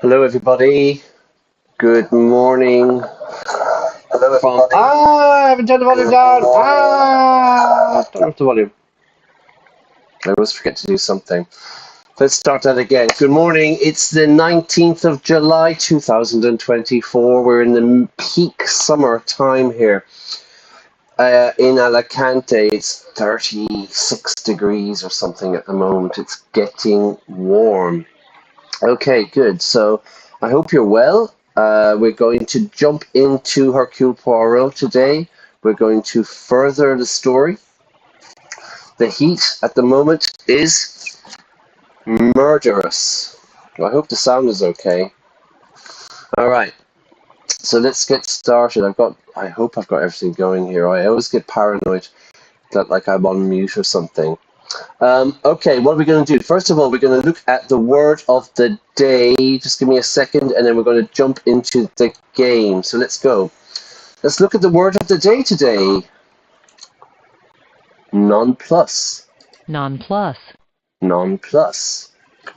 Hello, everybody. Good morning. I haven't turned the volume down. Turn off the volume. I always forget to do something. Let's start that again. Good morning. It's the 19th of July, 2024. We're in the peak summer time here. In Alicante, it's 36 degrees or something at the moment. It's getting warm. Okay, good. So I hope you're well. We're going to jump into Hercule Poirot today. We're going to further the story. The heat at the moment is murderous. I hope the sound is okay. All right. So let's get started. I hope I've got everything going here. I always get paranoid that like I'm on mute or something. Okay, what are we going to do? First of all, we're going to look at the word of the day. Just give me a second, and then we're going to jump into the game. So let's go. Let's look at the word of the day today. Nonplus. Nonplus. Nonplus.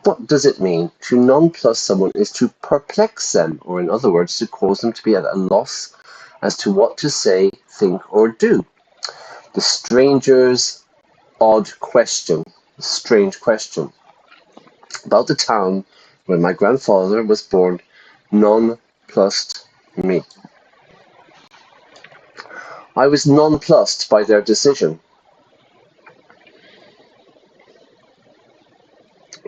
What does it mean? To nonplus someone is to perplex them, or in other words, to cause them to be at a loss as to what to say, think, or do. The stranger's odd question, strange question. About the town where my grandfather was born, nonplussed me. I was nonplussed by their decision.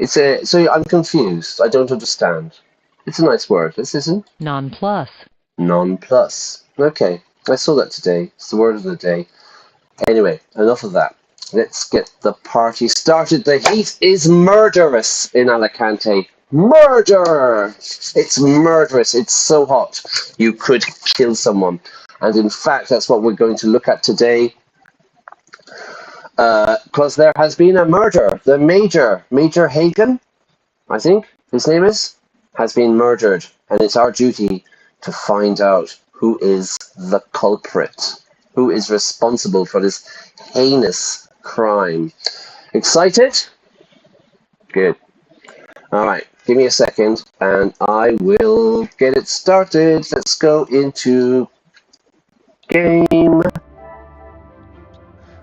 So I'm confused. I don't understand. It's a nice word, this isn't? Nonplus. Nonplus. Okay, I saw that today. It's the word of the day. Anyway, enough of that. Let's get the party started. The heat is murderous in Alicante. Murder! It's murderous. It's so hot. You could kill someone. And in fact, that's what we're going to look at today. Because there has been a murder. The Major Hagen, I think his name is, has been murdered. And it's our duty to find out who is the culprit. Who is responsible for this heinous crime. Excited? Good. All right, give me a second and I will get it started. Let's go into game.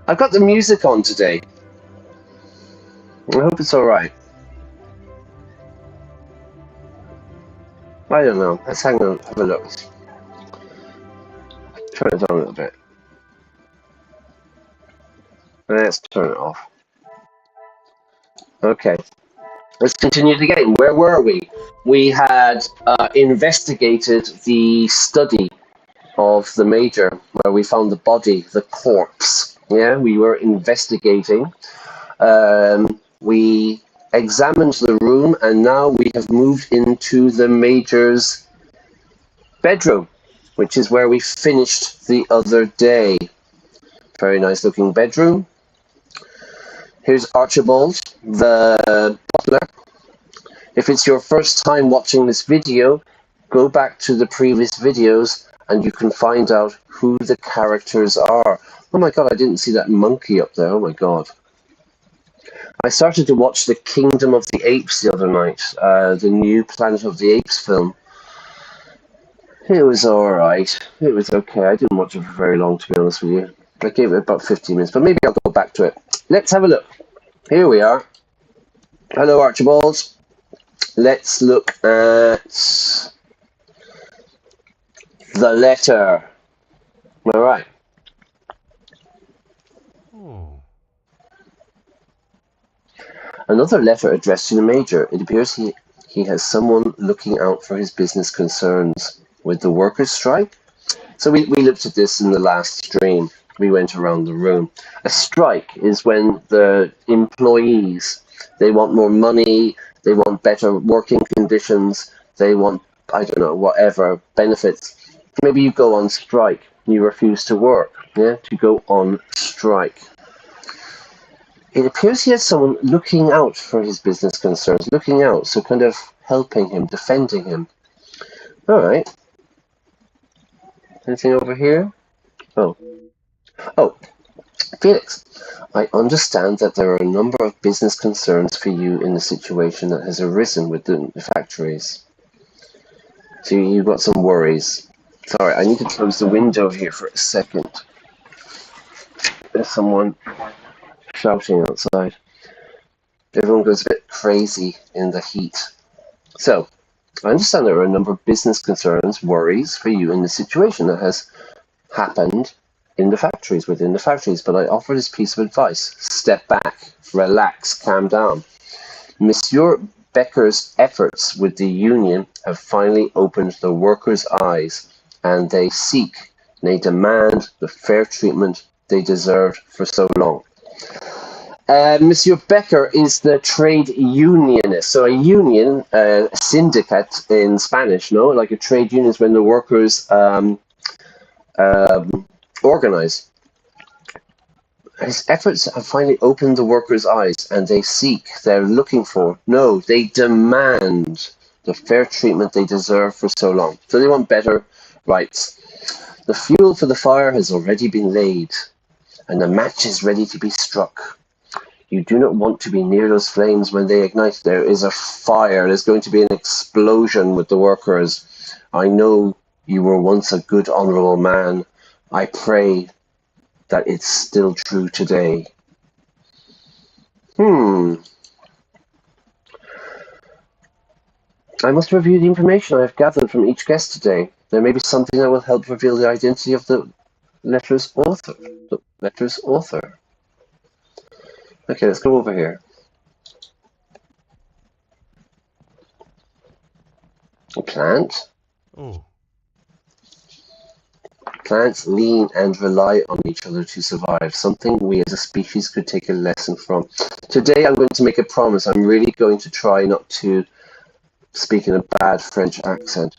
I've got the music on today. I hope it's all right. I don't know. Let's have a look. Turn it on a little bit. Let's turn it off. Okay. Let's continue the game. Where were we? We had investigated the study of the Major, where we found the body, the corpse. Yeah, we were investigating. We examined the room, and now we have moved into the Major's bedroom, which is where we finished the other day. Very nice looking bedroom. Here's Archibald, the butler. If it's your first time watching this video, go back to the previous videos and you can find out who the characters are. Oh my god, I didn't see that monkey up there. Oh my god. I started to watch The Kingdom of the Apes the other night, the new Planet of the Apes film. It was alright. It was okay. I didn't watch it for very long, to be honest with you. I gave it about 15 minutes, but maybe I'll go back to it. Let's have a look. Here we are. Hello, Archibald. Let's look at the letter. All right. Another letter addressed to the Major. It appears he has someone looking out for his business concerns. With the workers' strike? So we looked at this in the last stream. We went around the room. A strike is when the employees, they want more money, they want better working conditions, they want, I don't know, whatever, benefits. Maybe you go on strike, you refuse to work, yeah, to go on strike. It appears he has someone looking out for his business concerns, looking out, so kind of helping him, defending him. All right. Anything over here? Oh, Felix, I understand that there are a number of business concerns for you in the situation that has arisen with the factories. So you've got some worries. Sorry, I need to close the window here for a second. There's someone shouting outside. Everyone goes a bit crazy in the heat. So, I understand there are a number of business concerns, worries for you in the situation that has happened in the factories, within the factories, but I offer this piece of advice. Step back, relax, calm down. Monsieur Becker's efforts with the union have finally opened the workers' eyes, and they demand the fair treatment they deserved for so long. Monsieur Becker is the trade unionist. So a union, syndicate in Spanish, no? Like a trade union is when the workers organize. His efforts have finally opened the workers' eyes, and they're looking for, no, they demand the fair treatment they deserve for so long. So they want better rights. The fuel for the fire has already been laid, and the match is ready to be struck. You do not want to be near those flames when they ignite. There is a fire. There's going to be an explosion with the workers. I know you were once a good, honorable man. I pray that it's still true today. I must review the information I have gathered from each guest today. There may be something that will help reveal the identity of the letter's author. Okay, let's go over here. A plant. Oh. Plants lean and rely on each other to survive, something we as a species could take a lesson from. Today I'm going to make a promise. I'm really going to try not to speak in a bad French accent.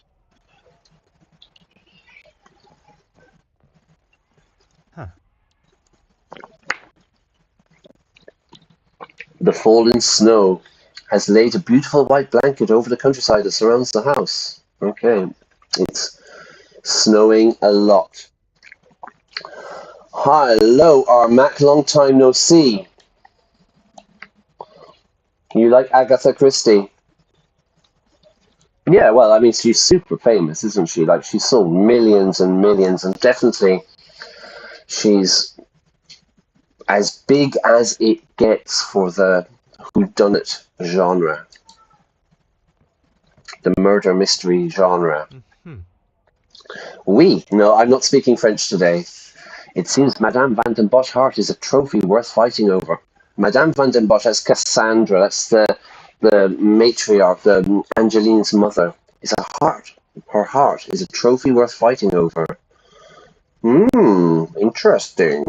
Huh. The fallen snow has laid a beautiful white blanket over the countryside that surrounds the house. Okay, it's snowing a lot. Hello, Armac, long time no see. You like Agatha Christie? Yeah, well, I mean, she's super famous, isn't she? Like, she sold millions and millions, and definitely she's as big as it gets for the whodunit genre, the murder mystery genre. Mm-hmm. No, I'm not speaking French today. It seems Madame Van den Bosch heart is a trophy worth fighting over. Madame Van den Bosch, that's Cassandra, that's the matriarch, the Angeline's mother, is a heart. Her heart is a trophy worth fighting over. Interesting.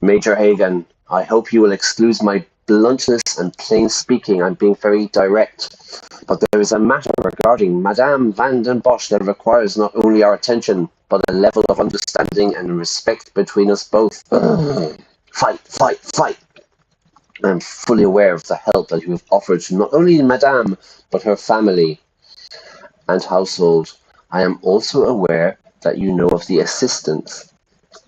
Major Hagen, I hope you will excuse my bluntness and plain speaking. I'm being very direct. But there is a matter regarding Madame Van den Bosch that requires not only our attention, but a level of understanding and respect between us both. Fight, fight, fight! I am fully aware of the help that you have offered to not only Madame, but her family and household. I am also aware that you know of the assistance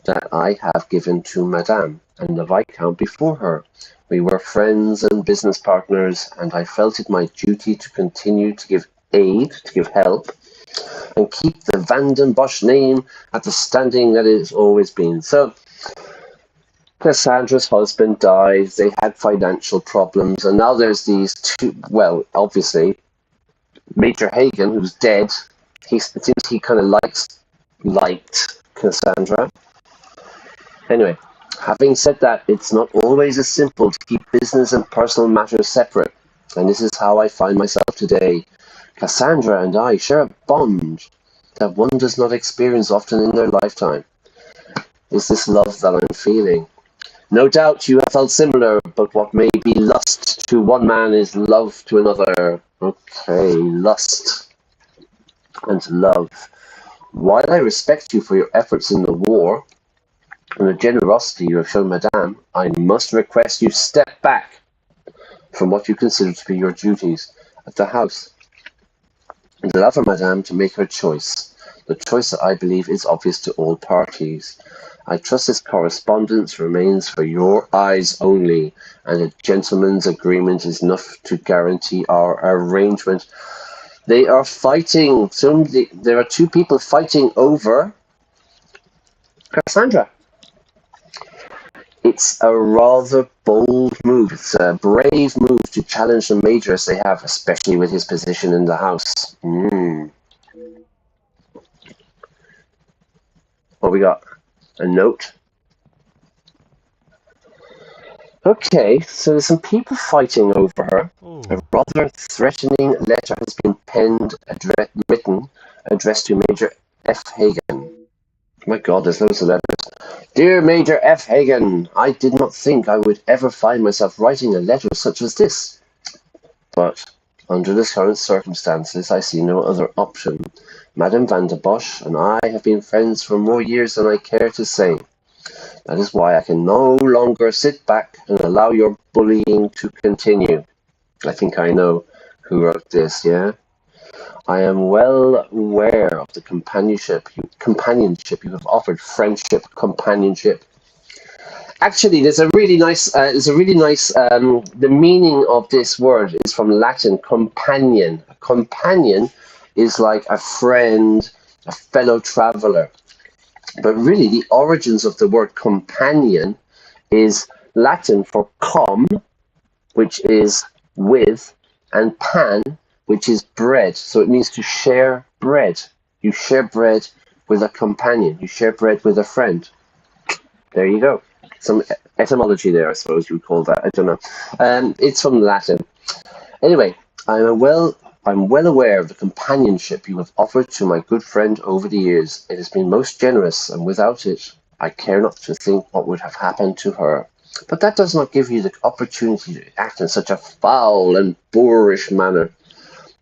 that I have given to Madame and the Viscount before her. We were friends and business partners, and I felt it my duty to continue to give aid, to give help, and keep the Van den Bosch name at the standing that it has always been. So, Cassandra's husband died, they had financial problems, and now there's these two, well, obviously, Major Hagen, who's dead, it seems he kind of liked Cassandra. Anyway, having said that, it's not always as simple to keep business and personal matters separate, and this is how I find myself today. Cassandra and I share a bond that one does not experience often in their lifetime. Is this love that I'm feeling? No doubt you have felt similar, but what may be lust to one man is love to another. Okay, lust and love. While I respect you for your efforts in the war and the generosity you have shown Madame, I must request you step back from what you consider to be your duties at the house and allow for Madame to make her choice, the choice that I believe is obvious to all parties. I trust this correspondence remains for your eyes only, and a gentleman's agreement is enough to guarantee our arrangement. They are fighting. There are two people fighting over Cassandra. It's a rather bold move. It's a brave move to challenge the major as they have, especially with his position in the house. What we got? A note. Okay, so there's some people fighting over her. A rather threatening letter has been penned, written, addressed to Major F. Hagen. My God, there's loads of letters. Dear Major F. Hagen, I did not think I would ever find myself writing a letter such as this. But under the current circumstances, I see no other option. Madame van der Bosch and I have been friends for more years than I care to say. That is why I can no longer sit back and allow your bullying to continue. I think I know who wrote this, yeah? I am well aware of the companionship you have offered, friendship, companionship. Actually, there's a really nice, the meaning of this word is from Latin, companion. A companion is like a friend, a fellow traveler. But really, the origins of the word companion is Latin for com, which is with, and pan, which is bread. So it means to share bread. You share bread with a companion. You share bread with a friend. There you go. Some etymology there, I suppose you would call that. I don't know. It's from Latin. Anyway, I'm well aware of the companionship you have offered to my good friend over the years. It has been most generous, and without it, I care not to think what would have happened to her. But that does not give you the opportunity to act in such a foul and boorish manner.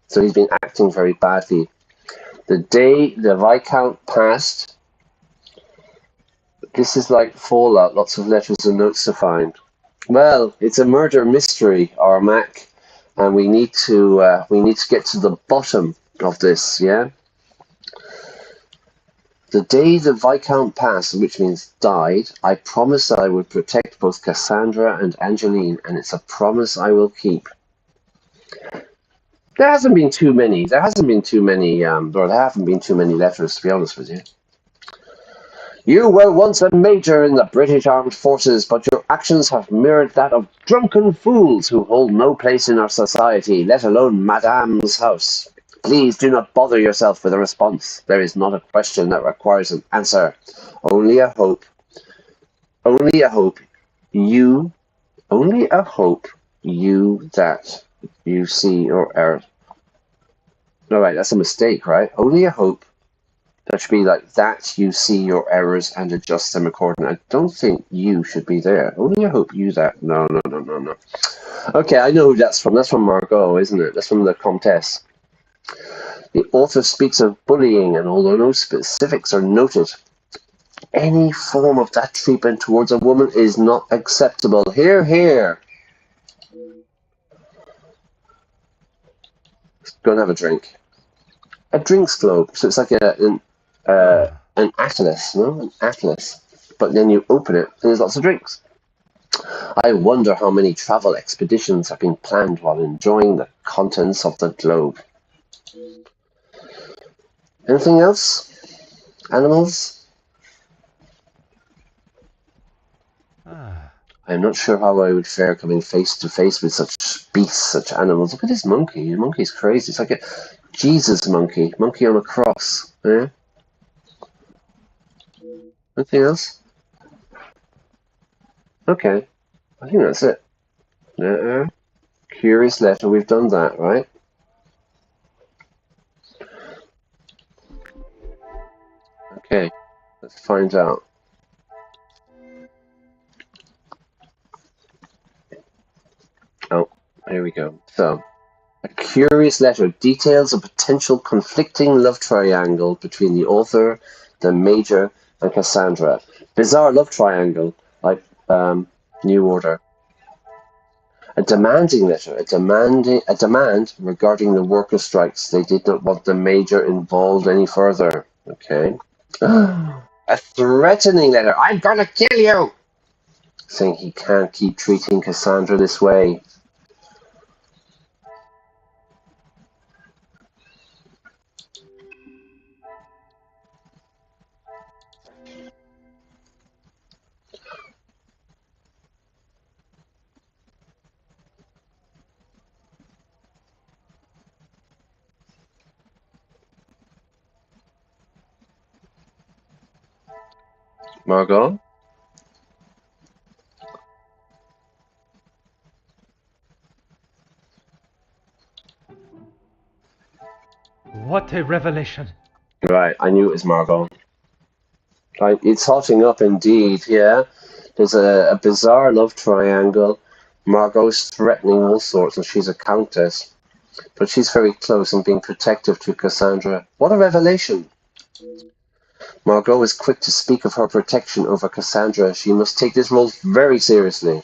So he's been acting very badly. The day the Viscount passed, this is like Fallout, lots of letters and notes to find. Well, it's a murder mystery, Armac, and we need to get to the bottom of this, yeah? The day the Viscount passed, which means died, I promised that I would protect both Cassandra and Angeline, and it's a promise I will keep. There haven't been too many letters, to be honest with you. You were once a major in the British Armed Forces, but your actions have mirrored that of drunken fools who hold no place in our society, let alone Madame's house. Please do not bother yourself with a response. There is not a question that requires an answer. Only a hope you that you see your error. No, right, that's a mistake, right? Only a hope. That should be like that you see your errors and adjust them accordingly. I don't think you should be there. Only I hope you that. No. Okay, I know who that's from. That's from Margot, isn't it? That's from the Comtesse. The author speaks of bullying, and although no specifics are noted, any form of that treatment towards a woman is not acceptable. Hear, hear. Go and have a drink. A drinks globe. So it's like an atlas, no? An atlas. But then you open it, and there's lots of drinks. I wonder how many travel expeditions have been planned while enjoying the contents of the globe. Anything else? Animals? I'm not sure how I would fare coming face to face with such beasts, such animals. Look at this monkey. The monkey's crazy. It's like a Jesus monkey. Monkey on a cross. Yeah? Anything else? Okay. I think that's it. Curious letter. We've done that, right? Okay. Let's find out. Oh, here we go. So, a curious letter details a potential conflicting love triangle between the author, the major, and Cassandra. Bizarre love triangle, like New Order. A demanding letter, a demand regarding the worker strikes. They did not want the major involved any further. Okay. A threatening letter. I'm gonna kill you! Saying he can't keep treating Cassandra this way. Margot? What a revelation! Right, I knew it was Margot. Right, it's hotting up indeed, yeah. There's a bizarre love triangle. Margot's threatening all sorts, and she's a countess. But she's very close and being protective to Cassandra. What a revelation! Margot is quick to speak of her protection over Cassandra. She must take this role very seriously.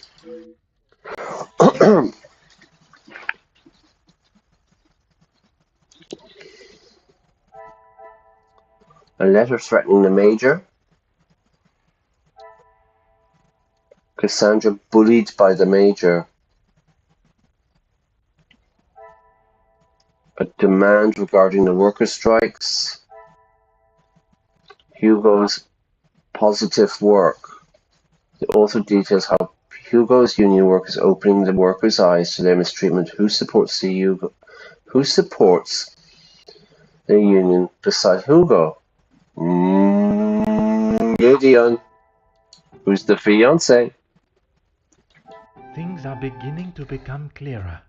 A letter threatening the Major. Cassandra bullied by the Major. A demand regarding the worker strikes. Hugo's positive work. The author details how Hugo's union work is opening the workers' eyes to their mistreatment. Who supports the Hugo? Who supports the union beside Hugo? Gideon, who's the fiance. Things are beginning to become clearer.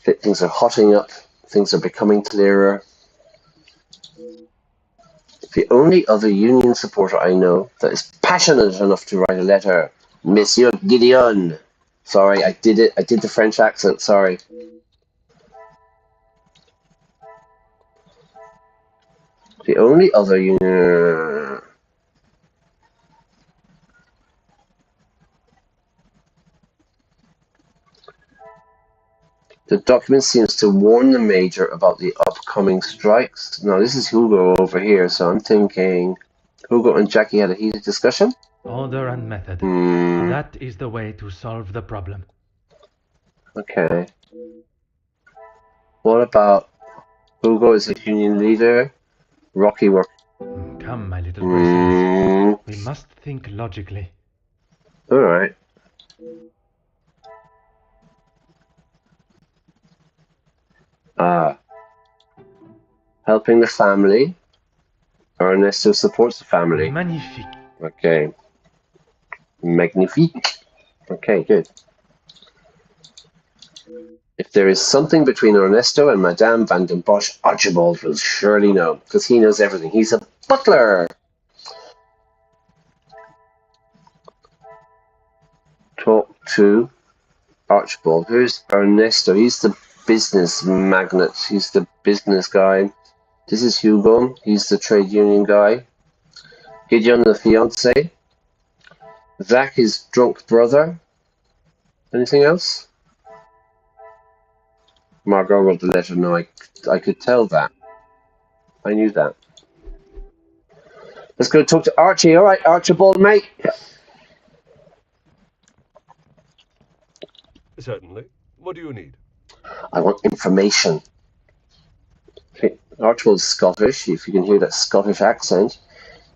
Things are hotting up. Things are becoming clearer. The only other union supporter I know that is passionate enough to write a letter, Monsieur Gideon. Sorry, I did it. I did the French accent. Sorry. The only other union. The document seems to warn the Major about the upcoming strikes. Now, this is Hugo over here, so I'm thinking Hugo and Jackie had a heated discussion? Order and method. That is the way to solve the problem. Okay. What about Hugo is a union leader? Rocky work. Come, my little Bracelets. We must think logically. Alright. Helping the family. Ernesto supports the family. Magnifique. Okay. Magnifique. Okay, good. If there is something between Ernesto and Madame Van den Bosch, Archibald will surely know, because he knows everything. He's a butler! Talk to Archibald. Who's Ernesto? He's the business magnate. He's the business guy. This is Hugo. He's the trade union guy. Gideon, the fiance. Zach, his drunk brother. Anything else? Margot wrote the letter. No, I could tell that. I knew that. Let's go talk to Archie. All right, Archibald, mate. Certainly. What do you need? I want information. Okay. Archibald's Scottish, if you can hear that Scottish accent.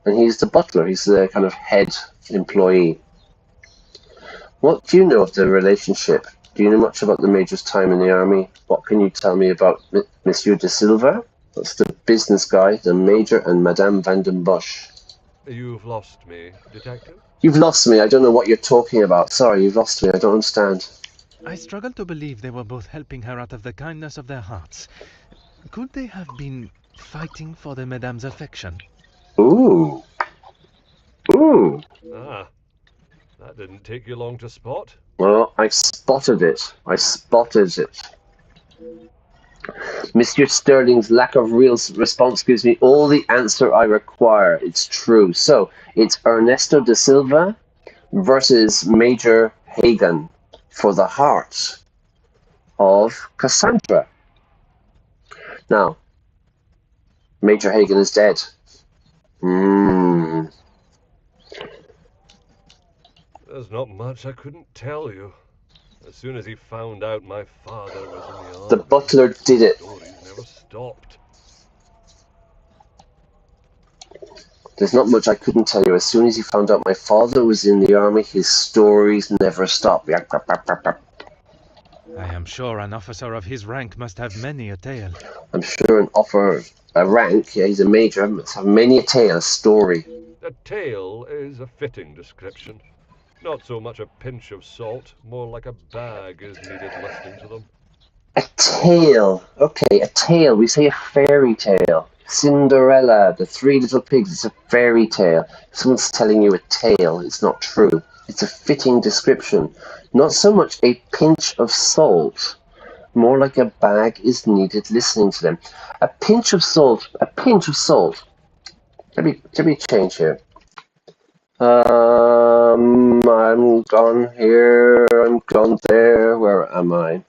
And he's the butler. He's the kind of head employee. What do you know of the relationship? Do you know much about the Major's time in the army? What can you tell me about Monsieur de Silva? That's the business guy, the Major, and Madame Van den Bosch. You've lost me, Detective? You've lost me. I don't know what you're talking about. Sorry, you've lost me. I don't understand. I struggle to believe they were both helping her out of the kindness of their hearts. Could they have been fighting for the Madame's affection? Ooh. Ooh. Ah, that didn't take you long to spot. Well, I spotted it. I spotted it. Monsieur Sterling's lack of real response gives me all the answer I require. It's true. So, it's Ernesto de Silva versus Major Hagan for the heart of Cassandra. Now, Major Hagan is dead. There's not much I couldn't tell you. As soon as he found out my father was in the army, The butler did it. stories never stopped. There's not much I couldn't tell you. As soon as he found out my father was in the army, his stories never stopped. I am sure an officer of his rank must have many a tale. I'm sure a rank, yeah, he's a major, must have many a tale, a story. A tale is a fitting description. Not so much a pinch of salt, more like a bag is needed listening to them. A tale. Okay, a tale. We say a fairy tale. Cinderella, the Three Little Pigs. It's a fairy tale. If someone's telling you a tale, it's not true. It's a fitting description. Not so much a pinch of salt. More like a bag is needed listening to them. A pinch of salt. A pinch of salt. Let me change here. I'm gone here. I'm gone there. Where am I?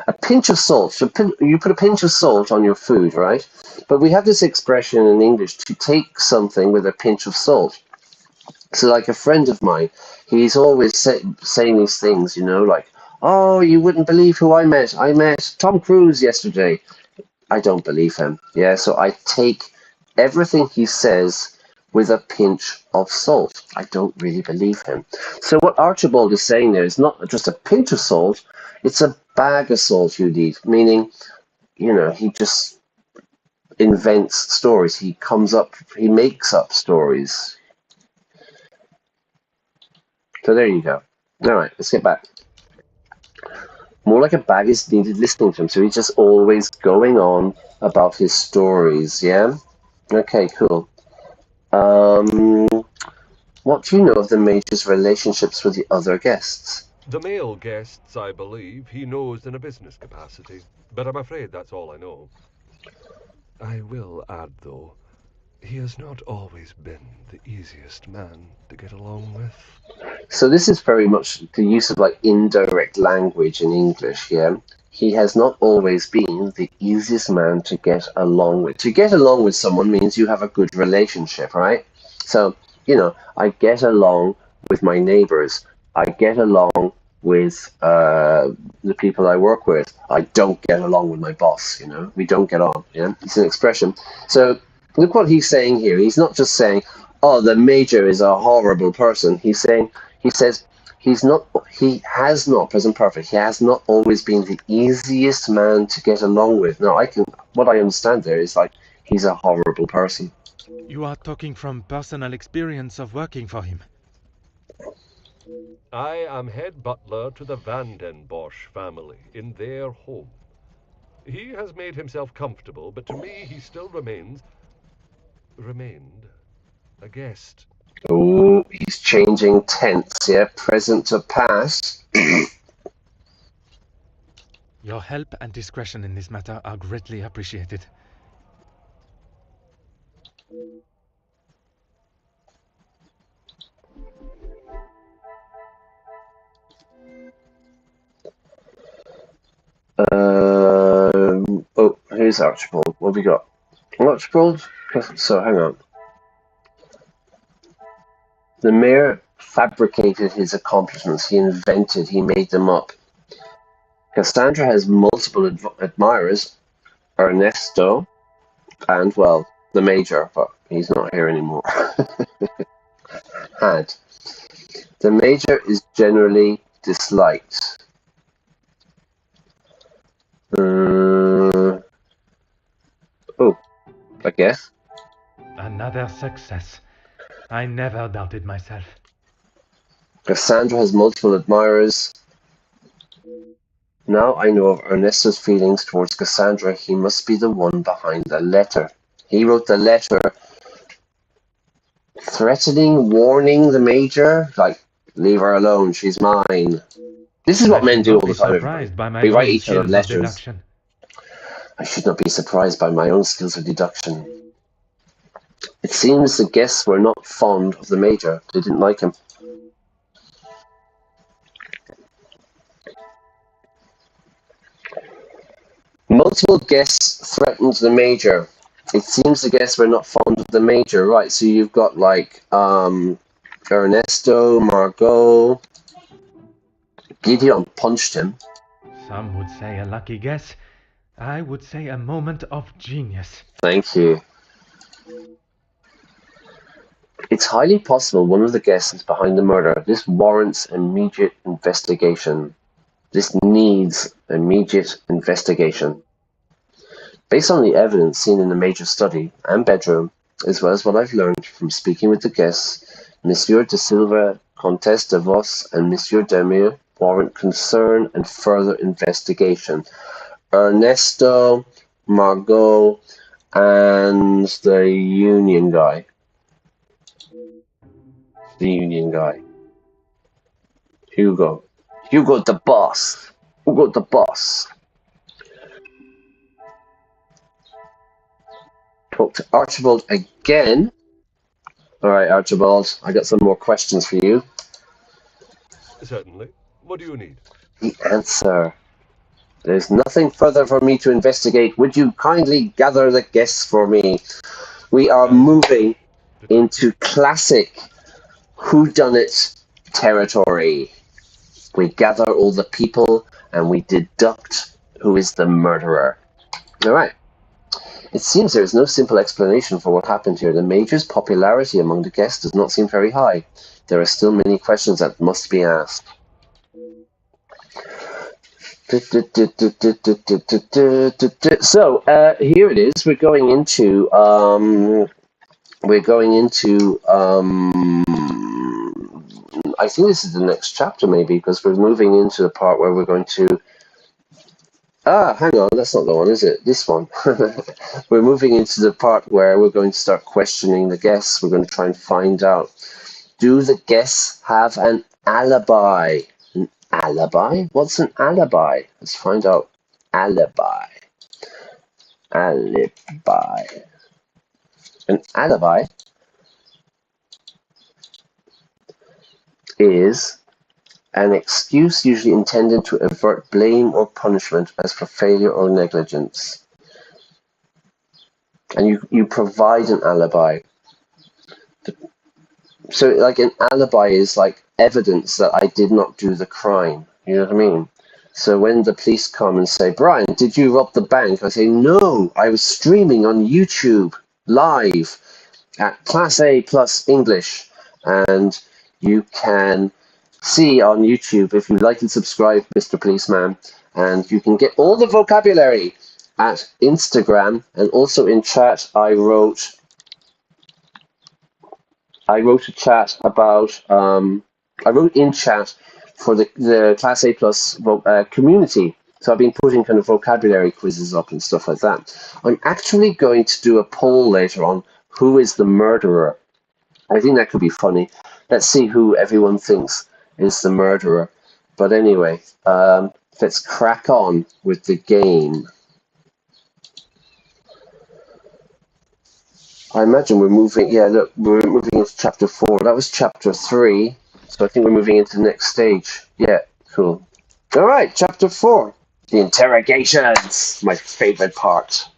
A pinch of salt. You put a pinch of salt on your food, right? But we have this expression in English to take something with a pinch of salt. So, like a friend of mine, he's always saying these things, like, "Oh, you wouldn't believe who I met. I met Tom Cruise yesterday." I don't believe him. Yeah, so I take everything he says with a pinch of salt. I don't really believe him. So what Archibald is saying there is not just a pinch of salt, it's a bag of salt you need, meaning, he just invents stories. He makes up stories. So there you go. All right, let's get back. More like a bag is needed listening to him. So he's just always going on about his stories, yeah? Okay, cool. What do you know of the Major's relationships with the other guests? The male guests, I believe, he knows in a business capacity, but I'm afraid that's all I know. I will add, though, he has not always been the easiest man to get along with. So this is very much the use of indirect language in English, yeah? He has not always been the easiest man to get along with. To get along with someone means you have a good relationship, right? So, I get along with my neighbors. I get along with the people I work with. I don't get along with my boss, We don't get on, yeah? It's an expression. So look what he's saying here. He's not just saying, "Oh, the Major is a horrible person." He says he has not, present perfect, he has not always been the easiest man to get along with. Now, what I understand there is he's a horrible person. You are talking from personal experience of working for him. I am head butler to the Van den Bosch family in their home. He has made himself comfortable, but to me he still remained a guest. Oh, he's changing tense, yeah? Present to past. Your help and discretion in this matter are greatly appreciated. Here's Archibald. What have we got? Archibald? So, hang on. The mayor fabricated his accomplishments. He made them up. Cassandra has multiple admirers. Ernesto and, well, the Major, but he's not here anymore. Had. The Major is generally disliked. I guess. Another success. I never doubted myself. Cassandra has multiple admirers. Now I know of Ernesto's feelings towards Cassandra. He must be the one behind the letter. He wrote the letter threatening, warning the Major, leave her alone, she's mine. This is what men do all the time. We write each other letters. I should not be surprised by my own skills of deduction. It seems the guests were not fond of the Major. They didn't like him. Multiple guests threatened the Major. It seems the guests were not fond of the Major. Right, so you've got Ernesto, Margot. Gideon punched him. Some would say a lucky guess. I would say a moment of genius. Thank you. It's highly possible one of the guests is behind the murder. This warrants immediate investigation. This needs immediate investigation. Based on the evidence seen in the Major's study and bedroom, as well as what I've learned from speaking with the guests, Monsieur de Silva, Comtesse de Vos, and Monsieur Demure warrant concern and further investigation. Ernesto, Margot, and the Union guy. The Union guy. Hugo. Hugo the boss. Hugo the boss. Talk to Archibald again. Alright, Archibald, I got some more questions for you. Certainly. What do you need? The answer. There's nothing further for me to investigate. Would you kindly gather the guests for me? We are moving into classic whodunit territory. We gather all the people and we deduct who is the murderer. Alright. It seems there is no simple explanation for what happened here. The Major's popularity among the guests does not seem very high. There are still many questions that must be asked. So here it is. We're going into I think this is the next chapter maybe, because we're moving into the part where we're going to hang on, that's not the one, is it? This one. We're moving into the part where we're going to start questioning the guests. We're going to try and find out, do the guests have an alibi? An alibi? What's an alibi? Let's find out. Alibi. Alibi. An alibi is an excuse usually intended to avert blame or punishment as for failure or negligence. And you provide an alibi. So like an alibi is like evidence that I did not do the crime. You know what I mean? So when the police come and say, Brian, did you rob the bank? I say, no, I was streaming on YouTube live at Class A plus English. And you can see on YouTube, if you like and subscribe, Mr. Policeman, and you can get all the vocabulary at Instagram. And also in chat, I wrote a chat about, I wrote in chat for the Class A plus community. So I've been putting kind of vocabulary quizzes up and stuff like that. I'm actually going to do a poll later on, who is the murderer? I think that could be funny. Let's see who everyone thinks is the murderer. But anyway, let's crack on with the game. I imagine we're moving, yeah, look, we're moving into chapter 4. That was chapter 3. So I think we're moving into the next stage. Yeah, cool. All right, chapter 4. The interrogations, my favorite part.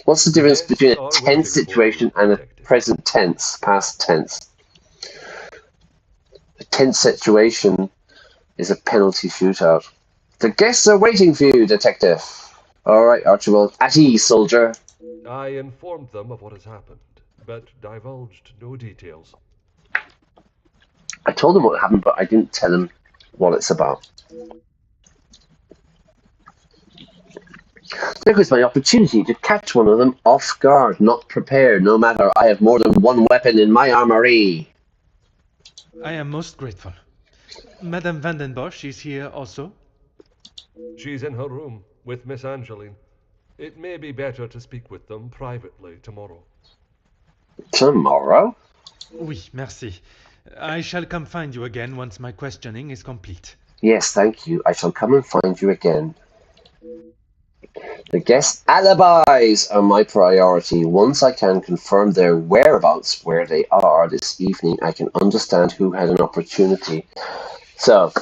What's the difference between a tense situation and a present tense, past tense? A tense situation is a penalty shootout. The guests are waiting for you, detective. All right, Archibald. At ease, soldier. I informed them of what has happened, but divulged no details. I told them what happened, but I didn't tell them what it's about. There goes my opportunity to catch one of them off guard, not prepared, no matter I have more than one weapon in my armory. I am most grateful. Madame Vandenbosch is here also? She's in her room with Miss Angeline. It may be better to speak with them privately tomorrow. Tomorrow? Oui, merci. I shall come find you again once my questioning is complete. Yes, thank you. I shall come and find you again. The guest alibis are my priority. Once I can confirm their whereabouts, where they are this evening, I can understand who had an opportunity. So,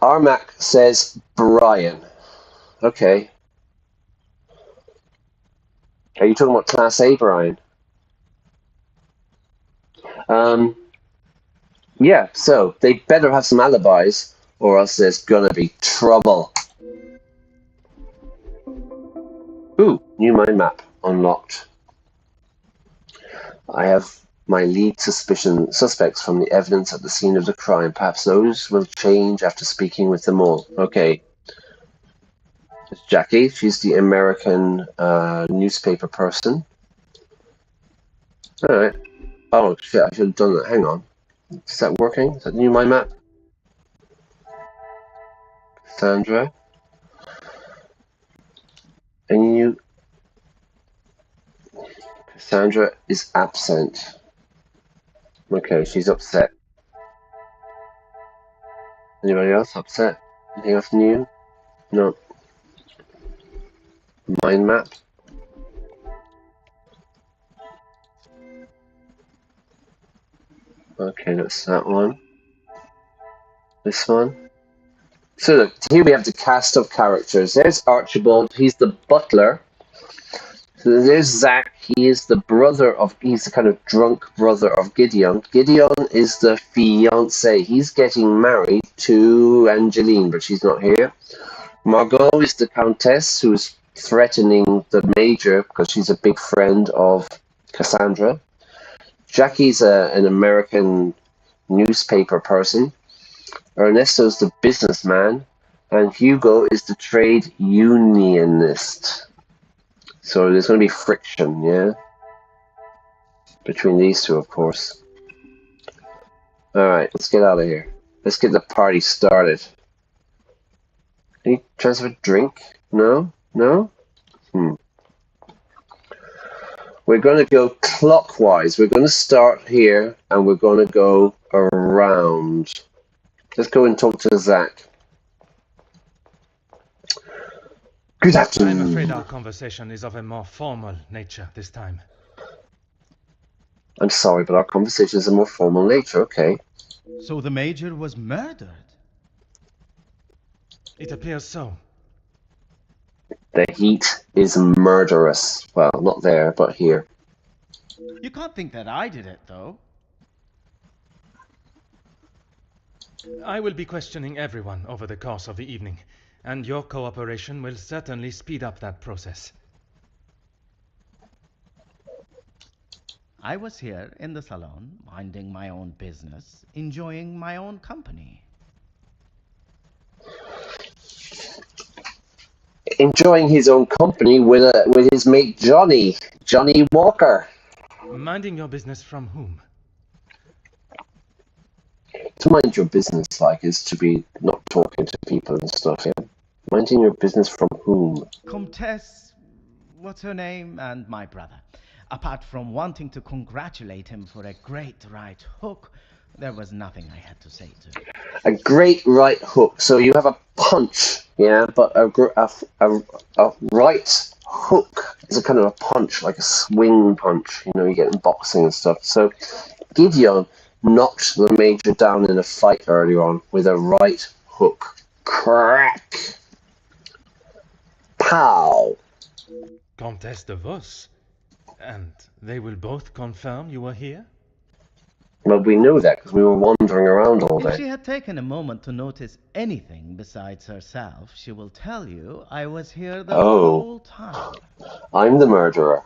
Armac says Brian. Okay. Are you talking about Class A, Brian? Yeah, so they better have some alibis, or else there's gonna be trouble. Ooh, new mind map unlocked. I have my lead suspects from the evidence at the scene of the crime. Perhaps those will change after speaking with them all. Okay. It's Jackie. She's the American newspaper person. All right. Oh shit! I should have done that. Hang on. Is that working? Is that new mind map? Cassandra. And you. Cassandra is absent. Okay, she's upset. Anybody else upset? Anything else new? No. Mind map. Okay, that's that one. This one. So look, here we have the cast of characters. There's Archibald, he's the butler. So there's Zach, he's the kind of drunk brother of Gideon. Gideon is the fiance. He's getting married to Angeline, but she's not here. Margot is the countess who's threatening the major because she's a big friend of Cassandra. Jackie's an American newspaper person. Ernesto's the businessman, and Hugo is the trade unionist. So there's going to be friction, yeah? Between these two, of course. Alright, let's get out of here. Let's get the party started. Any chance of a drink? No? No? We're going to go clockwise. We're going to start here, and we're going to go around. Let's go and talk to Zach. Good afternoon. I'm afraid our conversation is of a more formal nature this time. I'm sorry, but our conversation is a more formal nature, okay. So the Major was murdered? It appears so. The heat is murderous. Well, not there, but here. You can't think that I did it, though. I will be questioning everyone over the course of the evening, and your cooperation will certainly speed up that process. I was here in the salon, minding my own business, enjoying my own company. Enjoying his own company with his mate Johnny Walker. Minding your business from whom? To mind your business, is to be not talking to people and stuff, yeah? Minding your business from whom? Comtesse, what's her name, and my brother. Apart from wanting to congratulate him for a great right hook, there was nothing I had to say to him. A great right hook. So you have a punch, yeah, but a right hook is a kind of a punch, like a swing punch, you get in boxing and stuff. So Gideon knocked the Major down in a fight earlier on with a right hook. Crack! Pow! Comtesse de Vos? And they will both confirm you were here? Well, we know that because we were wandering around all If day. she had taken a moment to notice anything besides herself, she will tell you I was here the whole time. I'm the murderer.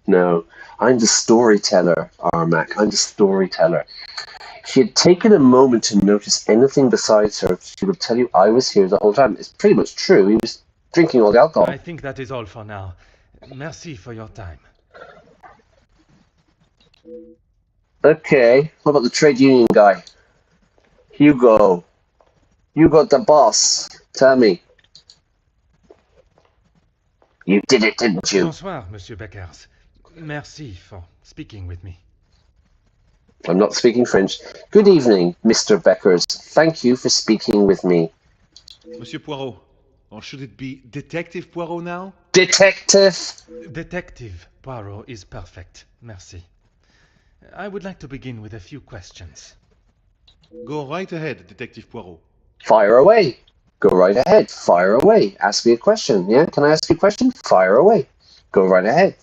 No, I'm the storyteller, Armac. I'm the storyteller. If she had taken a moment to notice anything besides her, she would tell you I was here the whole time. It's pretty much true. He was drinking all the alcohol. I think that is all for now. Merci for your time. Okay, what about the trade union guy? Hugo. Hugo the boss. Tell me. You did it, didn't you? Bonsoir, Monsieur Beckers. Merci for speaking with me. I'm not speaking French. Good evening, Mr. Beckers. Thank you for speaking with me. Monsieur Poirot, or should it be Detective Poirot now? Detective! Detective Poirot is perfect. Merci. I would like to begin with a few questions. Go right ahead, Detective Poirot. Fire away. Go right ahead. Fire away. Ask me a question. Yeah? Can I ask you a question? Fire away. Go right ahead.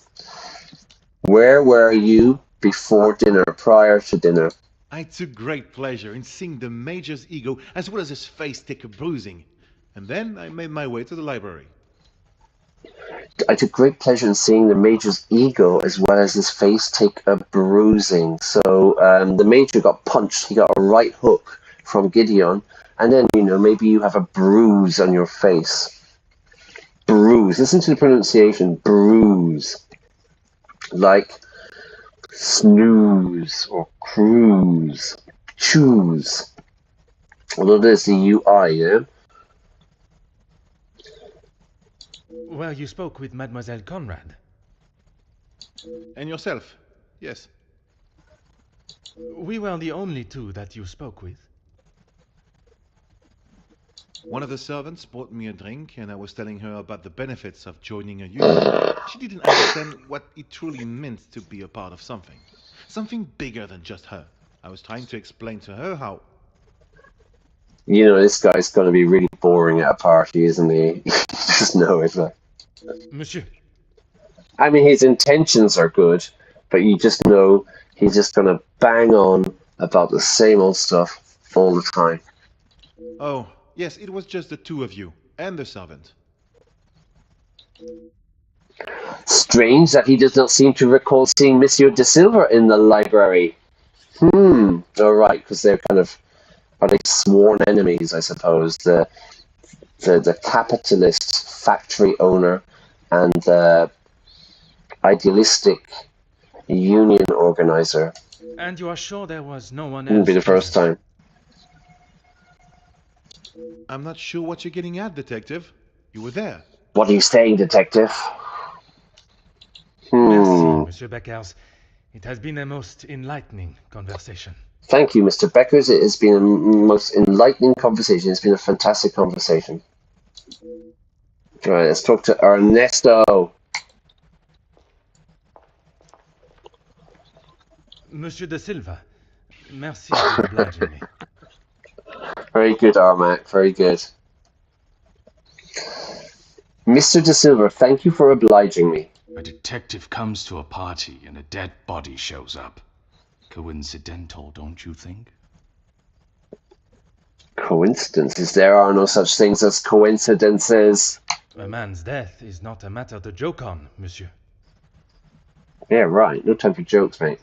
Where were you before dinner, prior to dinner? I took great pleasure in seeing the Major's ego as well as his face take a bruising. And then I made my way to the library. I took great pleasure in seeing the Major's ego as well as his face take a bruising. So the Major got punched. He got a right hook from Gideon. And then, maybe you have a bruise on your face. bruise. Listen to the pronunciation. Bruise. Like snooze or cruise. Choose. Although there's the UI, yeah? Well, you spoke with Mademoiselle Conrad. And yourself? Yes. We were the only two that you spoke with. One of the servants brought me a drink, and I was telling her about the benefits of joining a union. She didn't understand what it truly meant to be a part of something. Something bigger than just her. I was trying to explain to her how... You know, this guy's going to be really boring at a party, isn't he? You just know it. Like. Monsieur. I mean, his intentions are good, but you just know he's just going to bang on about the same old stuff all the time. Oh, yes, it was just the two of you, and the servant. Strange that he does not seem to recall seeing Monsieur de Silva in the library. All right, because they're kind of are they sworn enemies, I suppose. The capitalist factory owner and the idealistic union organizer. And you are sure there was no one else? Wouldn't be the first time. I'm not sure what you're getting at, Detective. You were there. What are you saying, Detective? Merci, Monsieur Beckers. It has been a most enlightening conversation. Thank you, Mr. Beckers. It has been a most enlightening conversation. It's been a fantastic conversation. Right, let's talk to Ernesto. Monsieur de Silva, merci for obliging me. Very good, Armac. Very good. Mr. de Silva, thank you for obliging me. A detective comes to a party and a dead body shows up. Coincidental, don't you think? Coincidences? There are no such things as coincidences. A man's death is not a matter to joke on, monsieur. Yeah, right. No time for jokes, mate.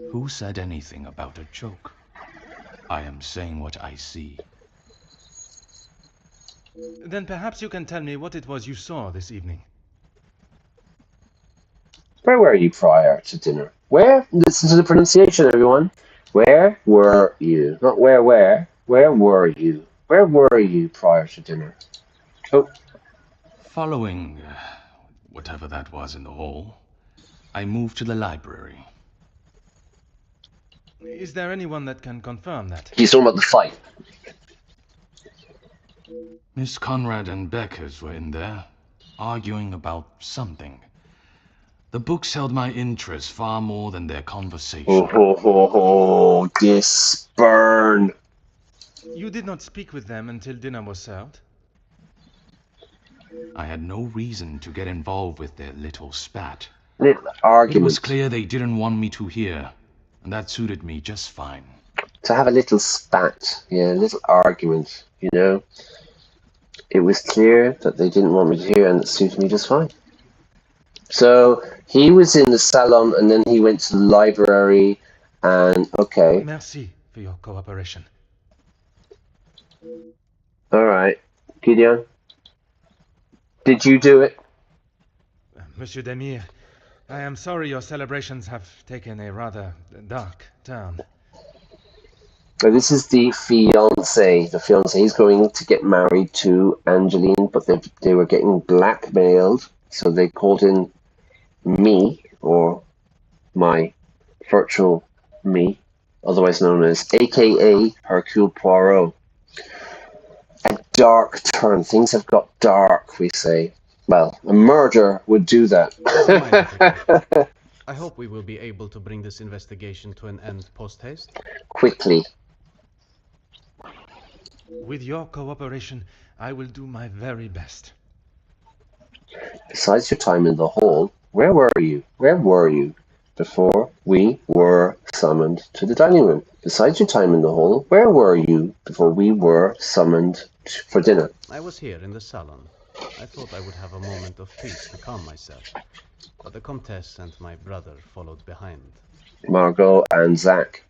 Who said anything about a joke? I am saying what I see. Then perhaps you can tell me what it was you saw this evening. Where were you prior to dinner? Where? Listen to the pronunciation, everyone. Where were you? Not where. Where were you? Where were you prior to dinner? Oh. Following whatever that was in the hall, I moved to the library. Is there anyone that can confirm that? He's talking about the fight. Miss Conrad and Beckers were in there, arguing about something. The books held my interest far more than their conversation. Oh, this burn. You did not speak with them until dinner was served? I had no reason to get involved with their little spat. Little argument. It was clear they didn't want me to hear, and that suited me just fine. To have a little spat, yeah, a little argument, you know. It was clear that they didn't want me to hear, and it suited me just fine. So he was in the salon, and then he went to the library, and okay. Merci for your cooperation. All right, Gideon. Did you do it? Monsieur Demir, I am sorry your celebrations have taken a rather dark turn. This is the fiance. The fiance. He's going to get married to Angeline, but they were getting blackmailed, so they called in me, or my virtual me, otherwise known as AKA Hercule Poirot. A dark turn. Things have got dark, we say. Well, a murder would do that. I hope we will be able to bring this investigation to an end post-haste. Quickly. With your cooperation, I will do my very best. Besides your time in the hall, where were you? Where were you before we were summoned to the dining room? Besides your time in the hall, where were you before we were summoned for dinner? I was here in the salon. I thought I would have a moment of peace to calm myself. But the Comtesse and my brother followed behind. Margot and Zach.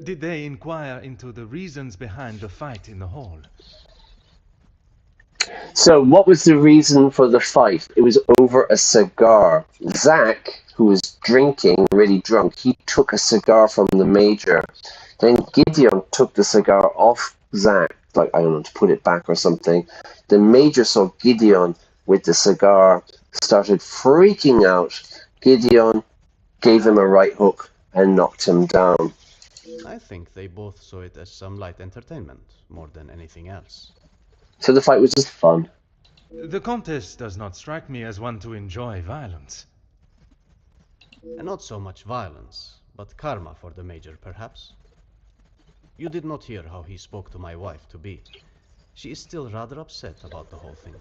Did they inquire into the reasons behind the fight in the hall? So, what was the reason for the fight? It was over a cigar. Zach, who was drinking, really drunk, he took a cigar from the Major. Then Gideon took the cigar off Zach, like, I don't know, to put it back or something. The Major saw Gideon with the cigar, started freaking out. Gideon gave him a right hook and knocked him down. I think they both saw it as some light entertainment, more than anything else. So the fight was just fun. The Countess does not strike me as one to enjoy violence. And not so much violence, but karma for the Major, perhaps. You did not hear how he spoke to my wife-to-be. She is still rather upset about the whole thing.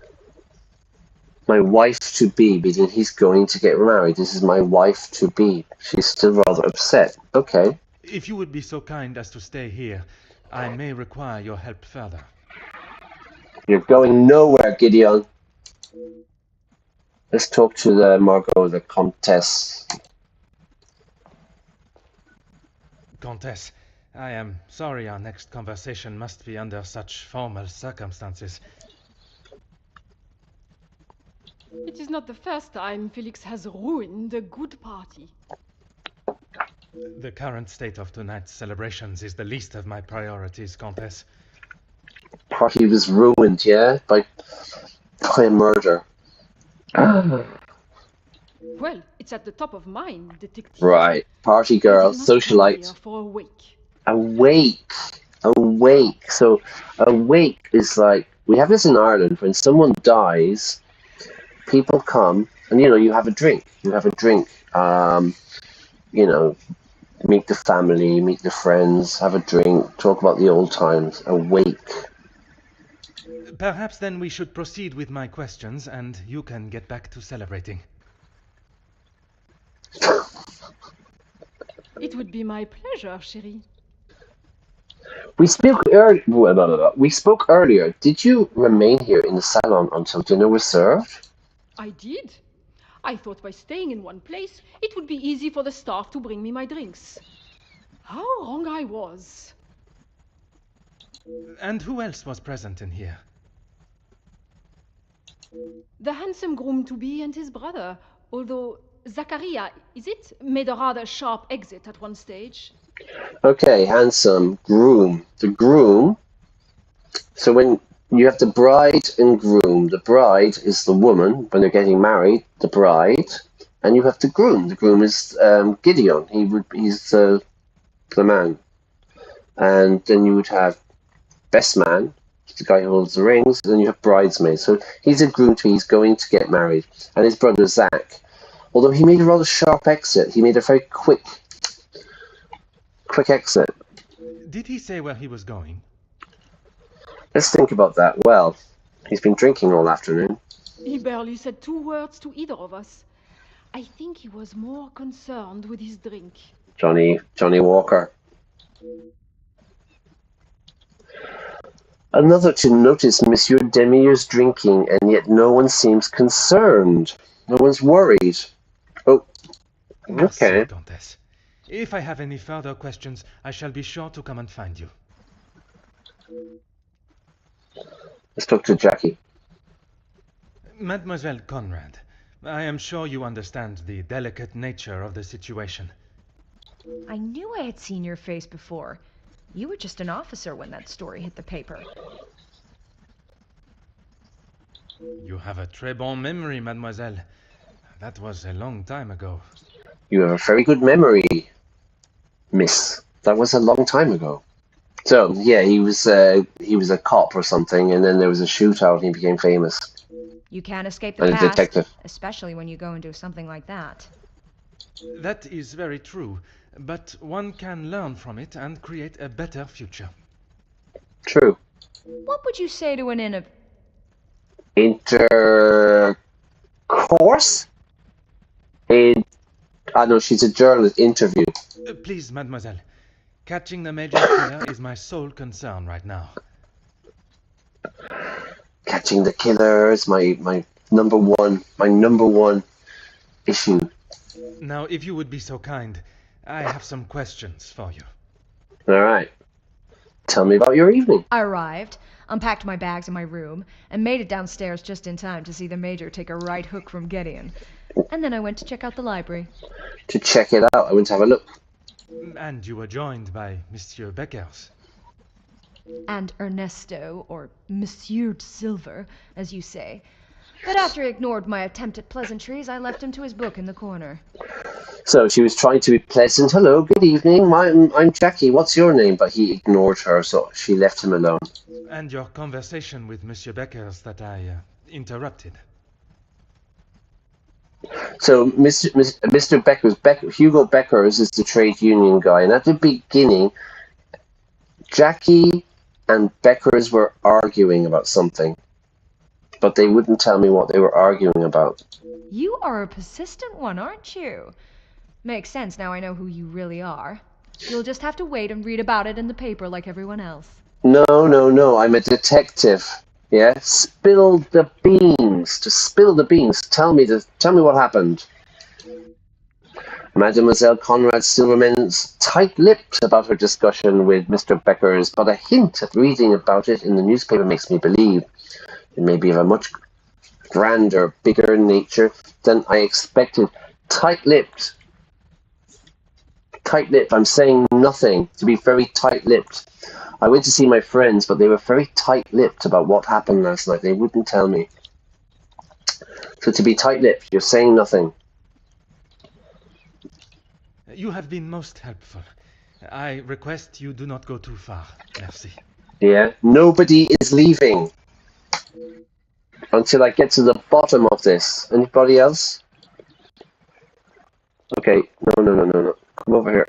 My wife-to-be, meaning he's going to get married. This is my wife-to-be. She's still rather upset. Okay. If you would be so kind as to stay here, I may require your help further. You're going nowhere, Gideon. Let's talk to the Margot, the Comtesse. Countess, I am sorry our next conversation must be under such formal circumstances. It is not the first time Felix has ruined a good party. The current state of tonight's celebrations is the least of my priorities, Countess. Party was ruined, yeah? By a murder. Well, it's at the top of mine, detective. Right. Party girl, I did not come socialite. here for a wake. Awake. Awake. So, awake is like, we have this in Ireland, when someone dies, people come, and you have a drink. You have a drink. Meet the family, meet the friends, have a drink, talk about the old times. Awake. Perhaps then we should proceed with my questions, and you can get back to celebrating. It would be my pleasure, chérie. We spoke earlier. Did you remain here in the salon until dinner was served? I did. I thought by staying in one place, it would be easy for the staff to bring me my drinks. How wrong I was. And who else was present in here? The handsome groom-to-be and his brother, although Zachariah, made a rather sharp exit at one stage. Okay, handsome, groom. The groom, so when you have the bride and groom, the bride is the woman, when they're getting married, the bride, and you have the groom. The groom is Gideon, he's the man. And then you would have best man, the guy who holds the rings, and then you have bridesmaid. So he's a groom-to-be, he's going to get married. And his brother Zach, although he made a rather sharp exit, he made a very quick exit. Did he say where he was going? Let's think about that. Well, he's been drinking all afternoon. He barely said 2 words to either of us. I think he was more concerned with his drink. Johnny Walker. Another to notice Monsieur Demire's drinking, and yet no one seems concerned. No one's worried. Oh, Merci, okay. Countess. If I have any further questions, I shall be sure to come and find you. Let's talk to Jackie. Mademoiselle Conrad, I am sure you understand the delicate nature of the situation. I knew I had seen your face before. You were just an officer when that story hit the paper. You have a très bon memory, mademoiselle. That was a long time ago. You have a very good memory, miss. That was a long time ago. So, yeah, he was a cop or something, and then there was a shootout and he became famous. You can't escape the And a past, detective. especially when you go and do something like that. That is very true, but one can learn from it and create a better future. True. What would you say to an Intercourse? I know, she's a journalist. Interview. Please, mademoiselle. Catching the Major's killer is my sole concern right now. Catching the killer is my number one issue. Now, if you would be so kind, I have some questions for you. All right. Tell me about your evening. I arrived. unpacked my bags in my room, and made it downstairs just in time to see the Major take a right hook from Gideon. And then I went to check out the library. To check it out, I went to have a look. And you were joined by Monsieur Beckers. And Ernesto, or Monsieur Silver, as you say. But after he ignored my attempt at pleasantries, I left him to his book in the corner. So she was trying to be pleasant. Hello, good evening. I'm Jackie. What's your name? But he ignored her, so she left him alone. And your conversation with Monsieur Beckers that I interrupted. So Mr. Beckers, Hugo Beckers is the trade union guy. And at the beginning, Jackie and Beckers were arguing about something. But they wouldn't tell me what they were arguing about. You are a persistent one, aren't you? Makes sense now I know who you really are. You'll just have to wait and read about it in the paper like everyone else. No. I'm a detective. Yeah? Spill the beans. Just spill the beans. Tell me what happened. Mademoiselle Conrad still remains tight-lipped about her discussion with Mr. Beckers, but a hint at reading about it in the newspaper makes me believe it may be of a much grander, bigger nature than I expected. Tight-lipped. Tight-lipped. I'm saying nothing. To be very tight-lipped. I went to see my friends, but they were very tight-lipped about what happened last night. They wouldn't tell me. So to be tight-lipped, you're saying nothing. You have been most helpful. I request you do not go too far. Merci. Yeah? Nobody is leaving until I get to the bottom of this. Anybody else? Okay. No. Come over here.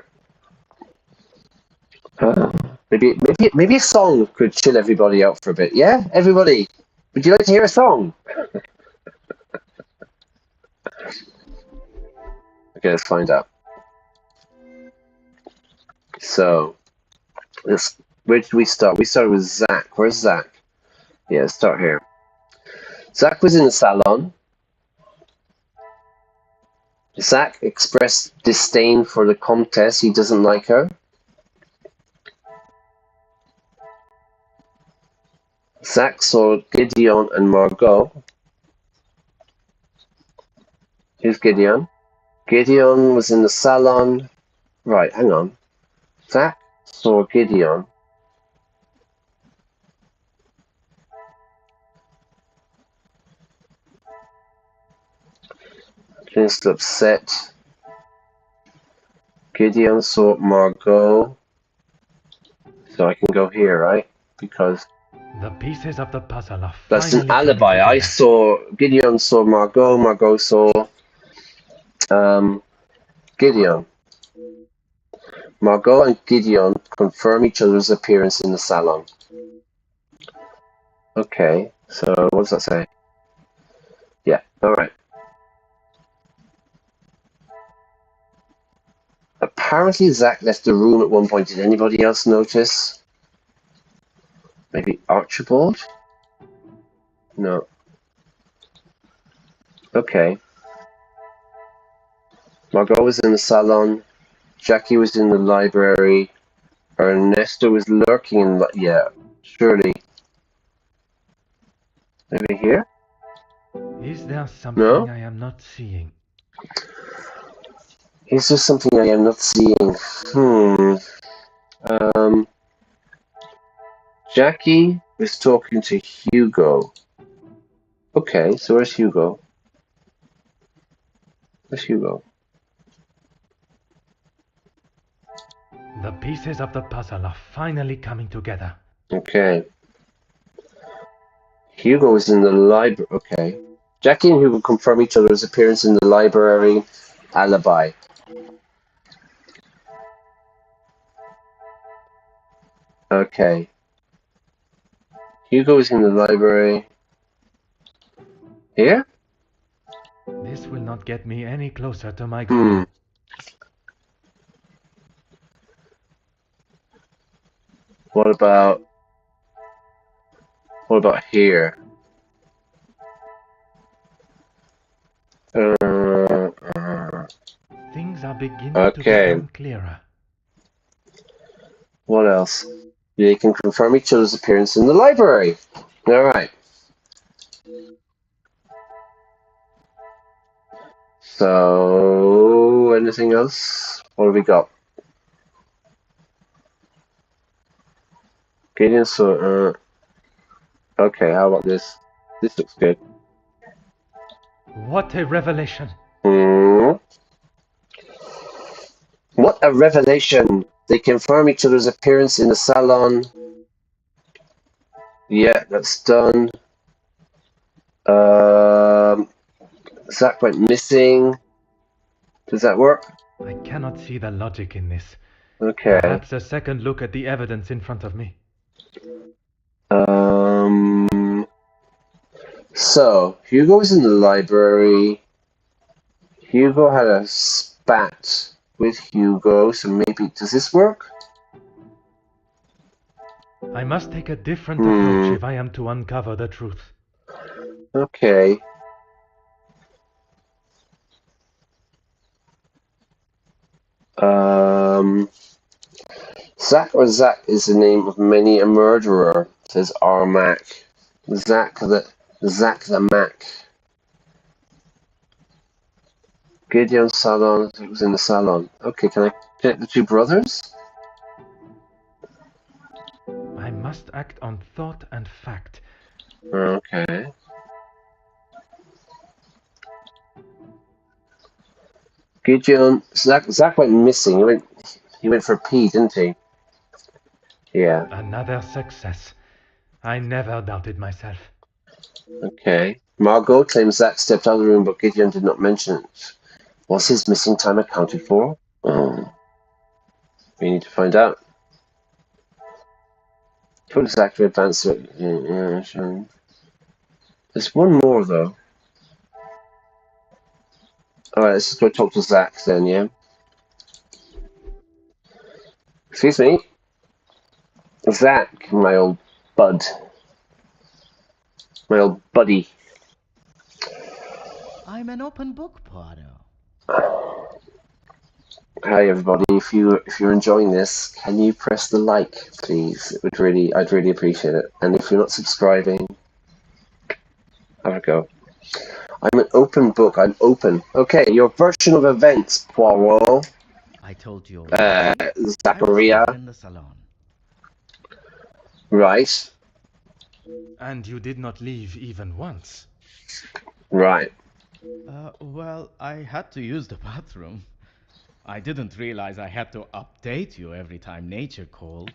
Maybe a song could chill everybody out for a bit. Yeah? Everybody, would you like to hear a song? Okay, let's find out. So, where did we start? We started with Zach. Where's Zach? Yeah, let's start here. Zach was in the salon. Zach expressed disdain for the Comtesse. He doesn't like her. Zach saw Gideon and Margot. Here's Gideon. Gideon was in the salon. Right, hang on. Zach saw Gideon. Just upset. Gideon saw Margot. So I can go here, right? Because the pieces of the puzzle are that's an alibi. I saw Gideon saw Margot. Margot saw Gideon. Margot and Gideon confirm each other's appearance in the salon. Okay, so what does that say? Yeah, alright. Apparently Zach left the room at one point. Did anybody else notice? Maybe Archibald? No. Okay. Margot was in the salon. Jackie was in the library. Ernesto was lurking in the... Yeah, surely. Maybe here? Is there something I am not seeing? Is there something I am not seeing? Jackie was talking to Hugo. Okay, so where's Hugo? Where's Hugo? The pieces of the puzzle are finally coming together. Okay. Hugo was in the library. Okay. Jackie and Hugo confirm each other's appearance in the library. Alibi. Okay. Hugo is in the library. Here? This will not get me any closer to my goal. What about here? Things are beginning to become clearer. What else? They can confirm each other's appearance in the library. All right. So, anything else? What have we got? Gideon, so, okay, how about this? This looks good. What a revelation! What a revelation! They confirm each other's appearance in the salon. Yeah, that's done. Zach went missing. Does that work? I cannot see the logic in this. Okay. Perhaps a second look at the evidence in front of me. So, Hugo was in the library. Hugo had a spat with Hugo, so maybe... Does this work? I must take a different approach if I am to uncover the truth. Okay. Zach or Zach is the name of many a murderer, says Armac. Zach the Mac. Gideon Salon was in the salon. Okay, can I connect the two brothers? I must act on thought and fact. Okay. Gideon Zach went missing. He went for P, didn't he? Yeah. Another success. I never doubted myself. Okay. Margot claims Zach stepped out of the room, but Gideon did not mention it. Was his missing time accounted for? Oh. We need to find out. Told Zach to advance it. Yeah, sure. There's one more, though. Alright, let's just go talk to Zach then, yeah? Excuse me? Zach, my old bud. My old buddy. I'm an open book, Poirot. Hi everybody, if you're enjoying this, can you press the like, please? I'd really appreciate it. And if you're not subscribing, have a go. I'm an open book, I'm open. Okay, your version of events, Poirot. I told you. Zacharia. In the salon. Right. And you did not leave even once. Right. Well, I had to use the bathroom. I didn't realize I had to update you every time nature called.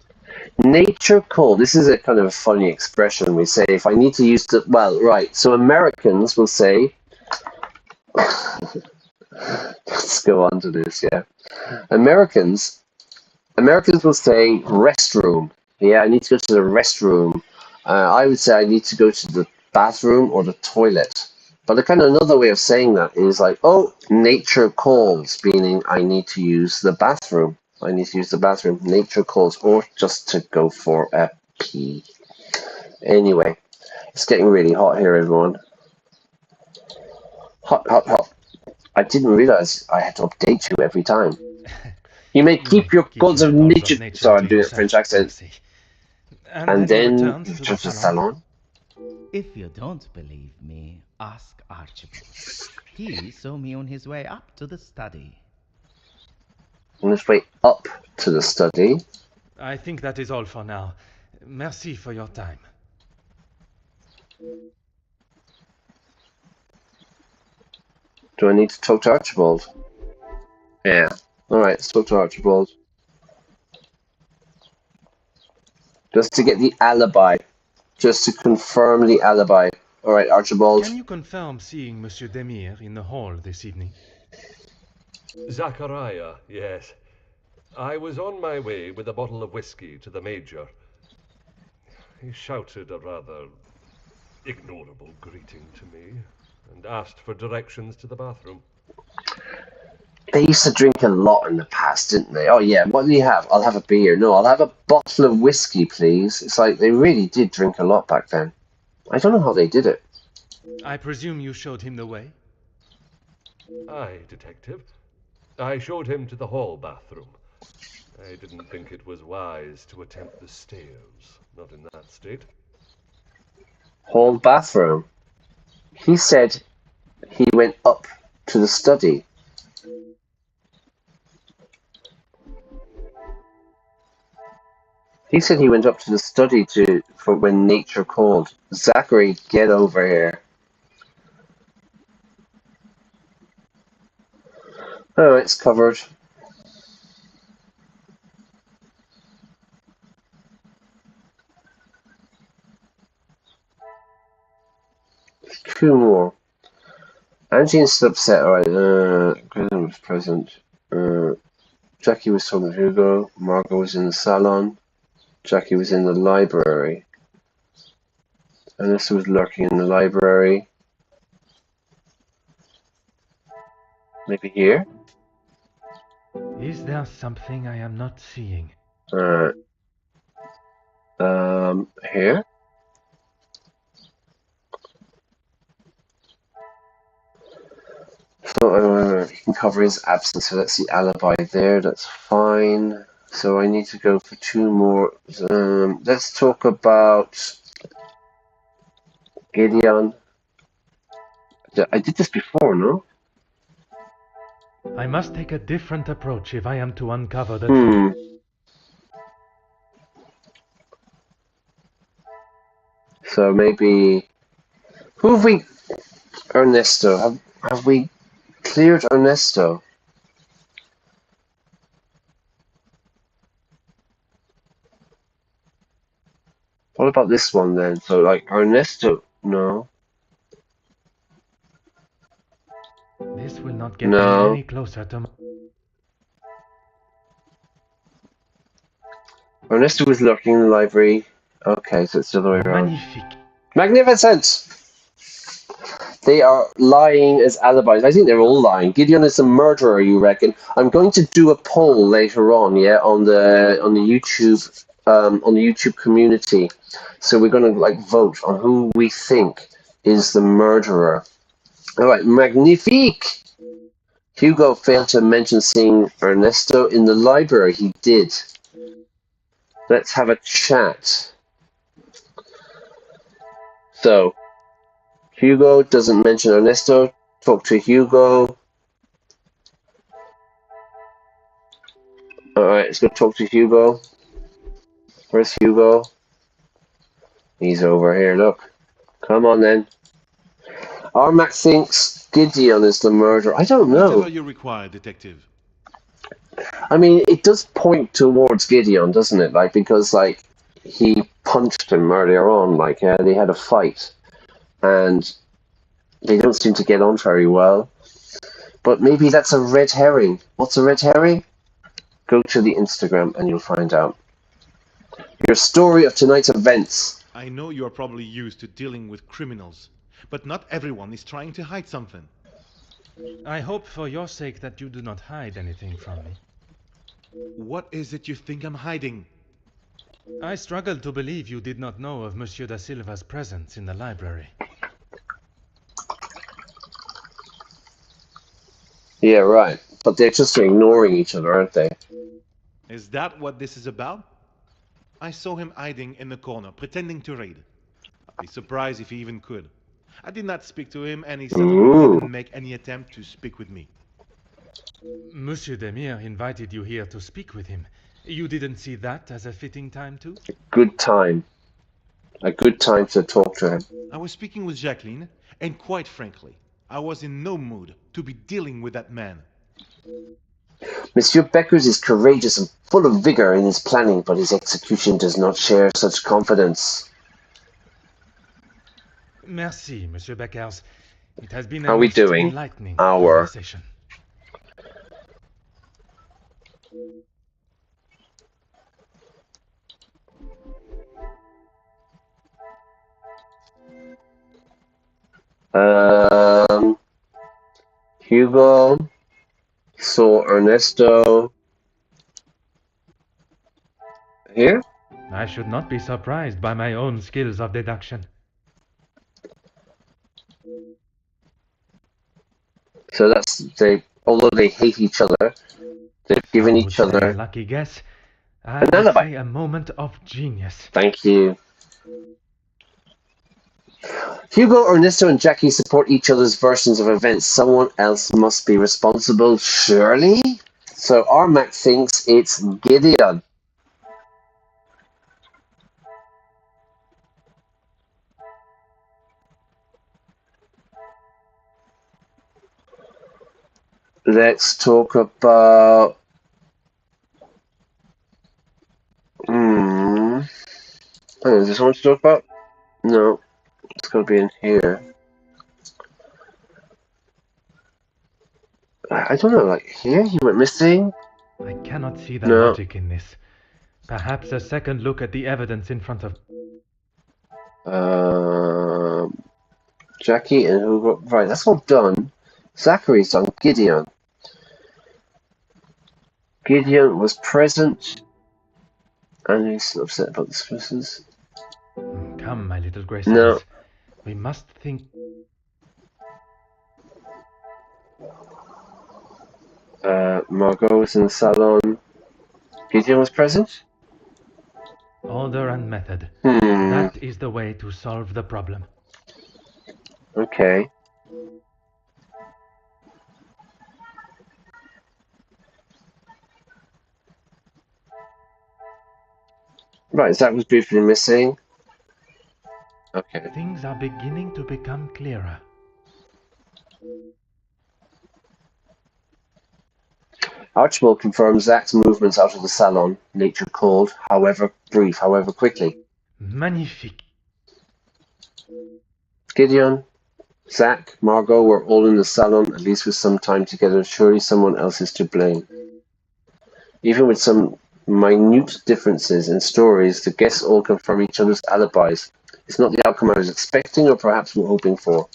Nature called. This is a kind of a funny expression. We say if I need to use the... Well, right. So Americans will say... Let's go on to this, yeah. Americans will say restroom. Yeah, I need to go to the restroom. I would say I need to go to the bathroom or the toilet. But the kind of another way of saying that is like, oh, nature calls, meaning I need to use the bathroom. I need to use the bathroom. Nature calls, or just to go for a pee. Anyway, it's getting really hot here, everyone. Hot, hot, hot. I didn't realize I had to update you every time. You may keep your gods of nature. Sorry, I'm doing a French accent. And then to the salon. If you don't believe me, ask Archibald. He saw me on his way up to the study. On his way up to the study? I think that is all for now. Merci for your time. Do I need to talk to Archibald? Yeah. Alright, let's talk to Archibald. Just to get the alibi. Just to confirm the alibi. Alright, Archibald. Can you confirm seeing Monsieur Demire in the hall this evening? Zacharia, yes. I was on my way with a bottle of whiskey to the Major. He shouted a rather ignorable greeting to me and asked for directions to the bathroom. They used to drink a lot in the past, didn't they? Oh yeah, what do you have? I'll have a beer. No, I'll have a bottle of whiskey, please. It's like they really did drink a lot back then. I don't know how they did it. I presume you showed him the way? Aye, detective. I showed him to the hall bathroom. I didn't think it was wise to attempt the stairs, not in that state. Hall bathroom. He said he went up to the study. He said he went up to the study for when nature called. Zachary, get over here. Oh, it's covered. Two more. Angie is upset, alright. Graham was present. Jackie was talking to Hugo. Margot was in the salon. Jackie was in the library. Alyssa was lurking in the library. Maybe here? Is there something I am not seeing? Here? So he can cover his absence, so that's the alibi there, that's fine. So I need to go for two more. Let's talk about Gideon. I did this before, no? I must take a different approach if I am to uncover the truth. So maybe... Who have we... Ernesto. Have we cleared Ernesto? What about this one then? So like Ernesto... No. This will not get me any closer to... Ernesto was lurking in the library. Okay, so it's the other way around. Magnifique. Magnificent! They are lying as alibis. I think they're all lying. Gideon is a murderer, you reckon? I'm going to do a poll later on, yeah, on the YouTube community. So we're going to vote on who we think is the murderer. All right, magnifique. Hugo failed to mention seeing Ernesto in the library. He did. Let's have a chat. So, Hugo doesn't mention Ernesto. Talk to Hugo. Alright, let's go talk to Hugo. Where's Hugo? He's over here, look. Come on then. Armac thinks Gideon is the murderer. I don't know. Whatever you require, detective. I mean, it does point towards Gideon, doesn't it? Because he punched him earlier on. They had a fight. And they don't seem to get on very well. But maybe that's a red herring. What's a red herring? Go to the Instagram and you'll find out. Your story of tonight's events. I know you are probably used to dealing with criminals, but not everyone is trying to hide something. I hope for your sake that you do not hide anything from me. What is it you think I'm hiding? I struggle to believe you did not know of Monsieur da Silva's presence in the library. Yeah, right. But they're just ignoring each other, aren't they? Is that what this is about? I saw him hiding in the corner, pretending to read. I'd be surprised if he even could. I did not speak to him, and he certainly didn't make any attempt to speak with me. Monsieur Demire invited you here to speak with him. You didn't see that as a fitting time too? Good time. A good time to talk to him. I was speaking with Jacqueline, and quite frankly, I was in no mood to be dealing with that man. Monsieur Beckers is courageous and full of vigor in his planning, but his execution does not share such confidence. Merci, Monsieur Beckers. It has been How are we doing? Enlightening Our conversation. Hugo saw Ernesto here. I should not be surprised by my own skills of deduction. So that's although they hate each other, They've given Some would each say other lucky guess. I an would alibi. say a moment of genius. Thank you. Hugo, Ernesto, and Jackie support each other's versions of events. Someone else must be responsible, surely? So Armac thinks it's Gideon. Let's talk about... Oh, is there someone to talk about? No, it's got to be in here. I don't know, like here? He went missing? I cannot see the No. logic in this. Perhaps a second look at the evidence in front of... Jackie and Hugo. Right, that's all done. Zachary's done. Gideon. Gideon was present. And he's upset about the Swisses. Come, my little Grace. No. We must think... Margot was in the salon. Gideon was present? Order and method. Hmm. That is the way to solve the problem. Okay. Right, Zach was briefly missing. Okay. Things are beginning to become clearer. Archibald confirms Zach's movements out of the salon. Nature called, however brief, however quickly. Magnifique. Gideon, Zach, Margot were all in the salon, at least with some time together. Surely someone else is to blame. Even with some minute differences in stories, the guests all confirm each other's alibis. It's not the outcome I was expecting or perhaps were hoping for.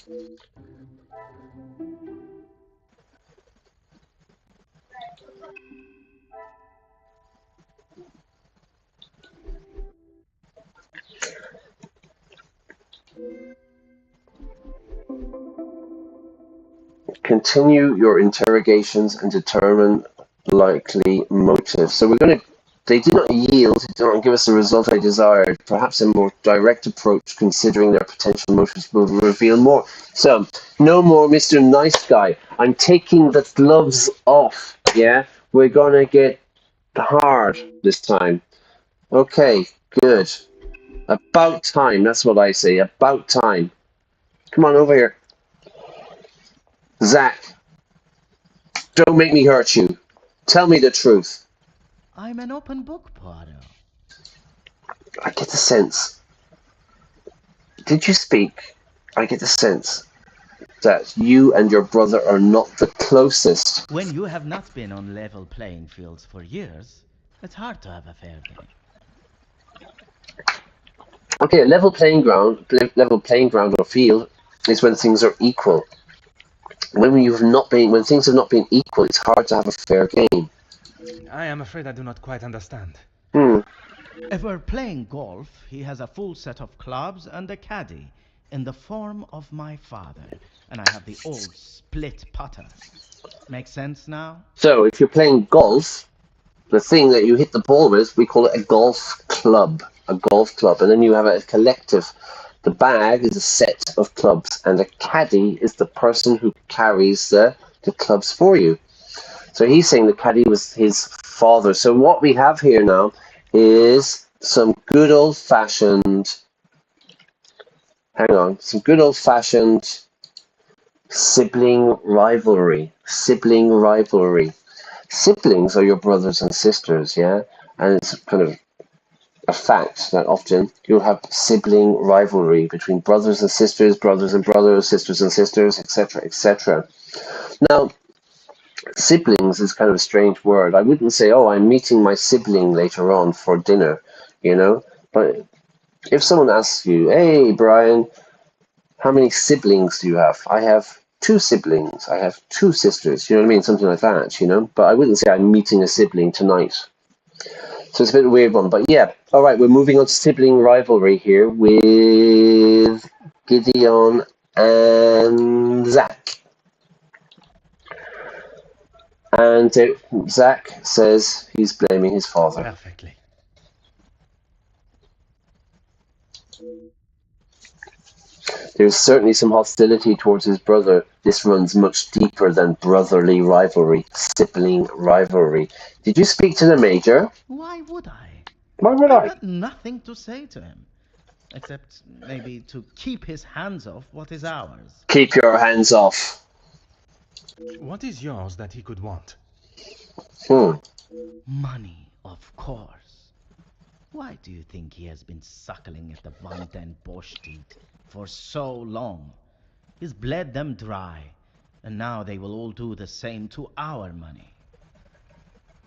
Continue your interrogations and determine likely motives. So we're going to... They did not yield, they did not give us the result I desired. Perhaps a more direct approach, considering their potential motives, will reveal more. So, no more Mr. Nice Guy. I'm taking the gloves off, yeah? We're going to get hard this time. Okay, good. About time, that's what I say. About time. Come on over here. Zach, don't make me hurt you. Tell me the truth. I'm an open book, Poirot. I get the sense. Did you speak? I get the sense that you and your brother are not the closest. When you have not been on level playing fields for years, it's hard to have a fair game. Okay, a level playing ground or field is when things are equal. When things have not been equal, it's hard to have a fair game. I am afraid I do not quite understand. If we're playing golf, he has a full set of clubs and a caddy in the form of my father, and I have the old split putter. Make sense now? So, if you're playing golf, the thing that you hit the ball with, we call it a golf club. A golf club. And then you have a collective. The bag is a set of clubs, and a caddy is the person who carries the clubs for you. So he's saying the caddy was his father. So what we have here now is some good old-fashioned... Hang on. Some good old-fashioned sibling rivalry. Sibling rivalry. Siblings are your brothers and sisters, yeah? And it's kind of a fact that often you'll have sibling rivalry between brothers and sisters, sisters and sisters, etc., etc. Now, siblings is kind of a strange word. I wouldn't say, oh, I'm meeting my sibling later on for dinner, you know? But if someone asks you, hey, Brian, how many siblings do you have? I have 2 siblings. I have 2 sisters. You know what I mean? Something like that, you know? But I wouldn't say I'm meeting a sibling tonight. So it's a bit of a weird one. But yeah, all right, we're moving on to sibling rivalry here with Gideon and Zach. And Zach says he's blaming his father. Perfectly. There's certainly some hostility towards his brother. This runs much deeper than brotherly rivalry, sibling rivalry. Did you speak to the Major? Why would I? Why would I I? had nothing to say to him, except maybe to keep his hands off what is ours. Keep your hands off. What is yours that he could want? Money, of course. Why do you think he has been suckling at the Van den Bosch teat for so long? He's bled them dry, and now they will all do the same to our money.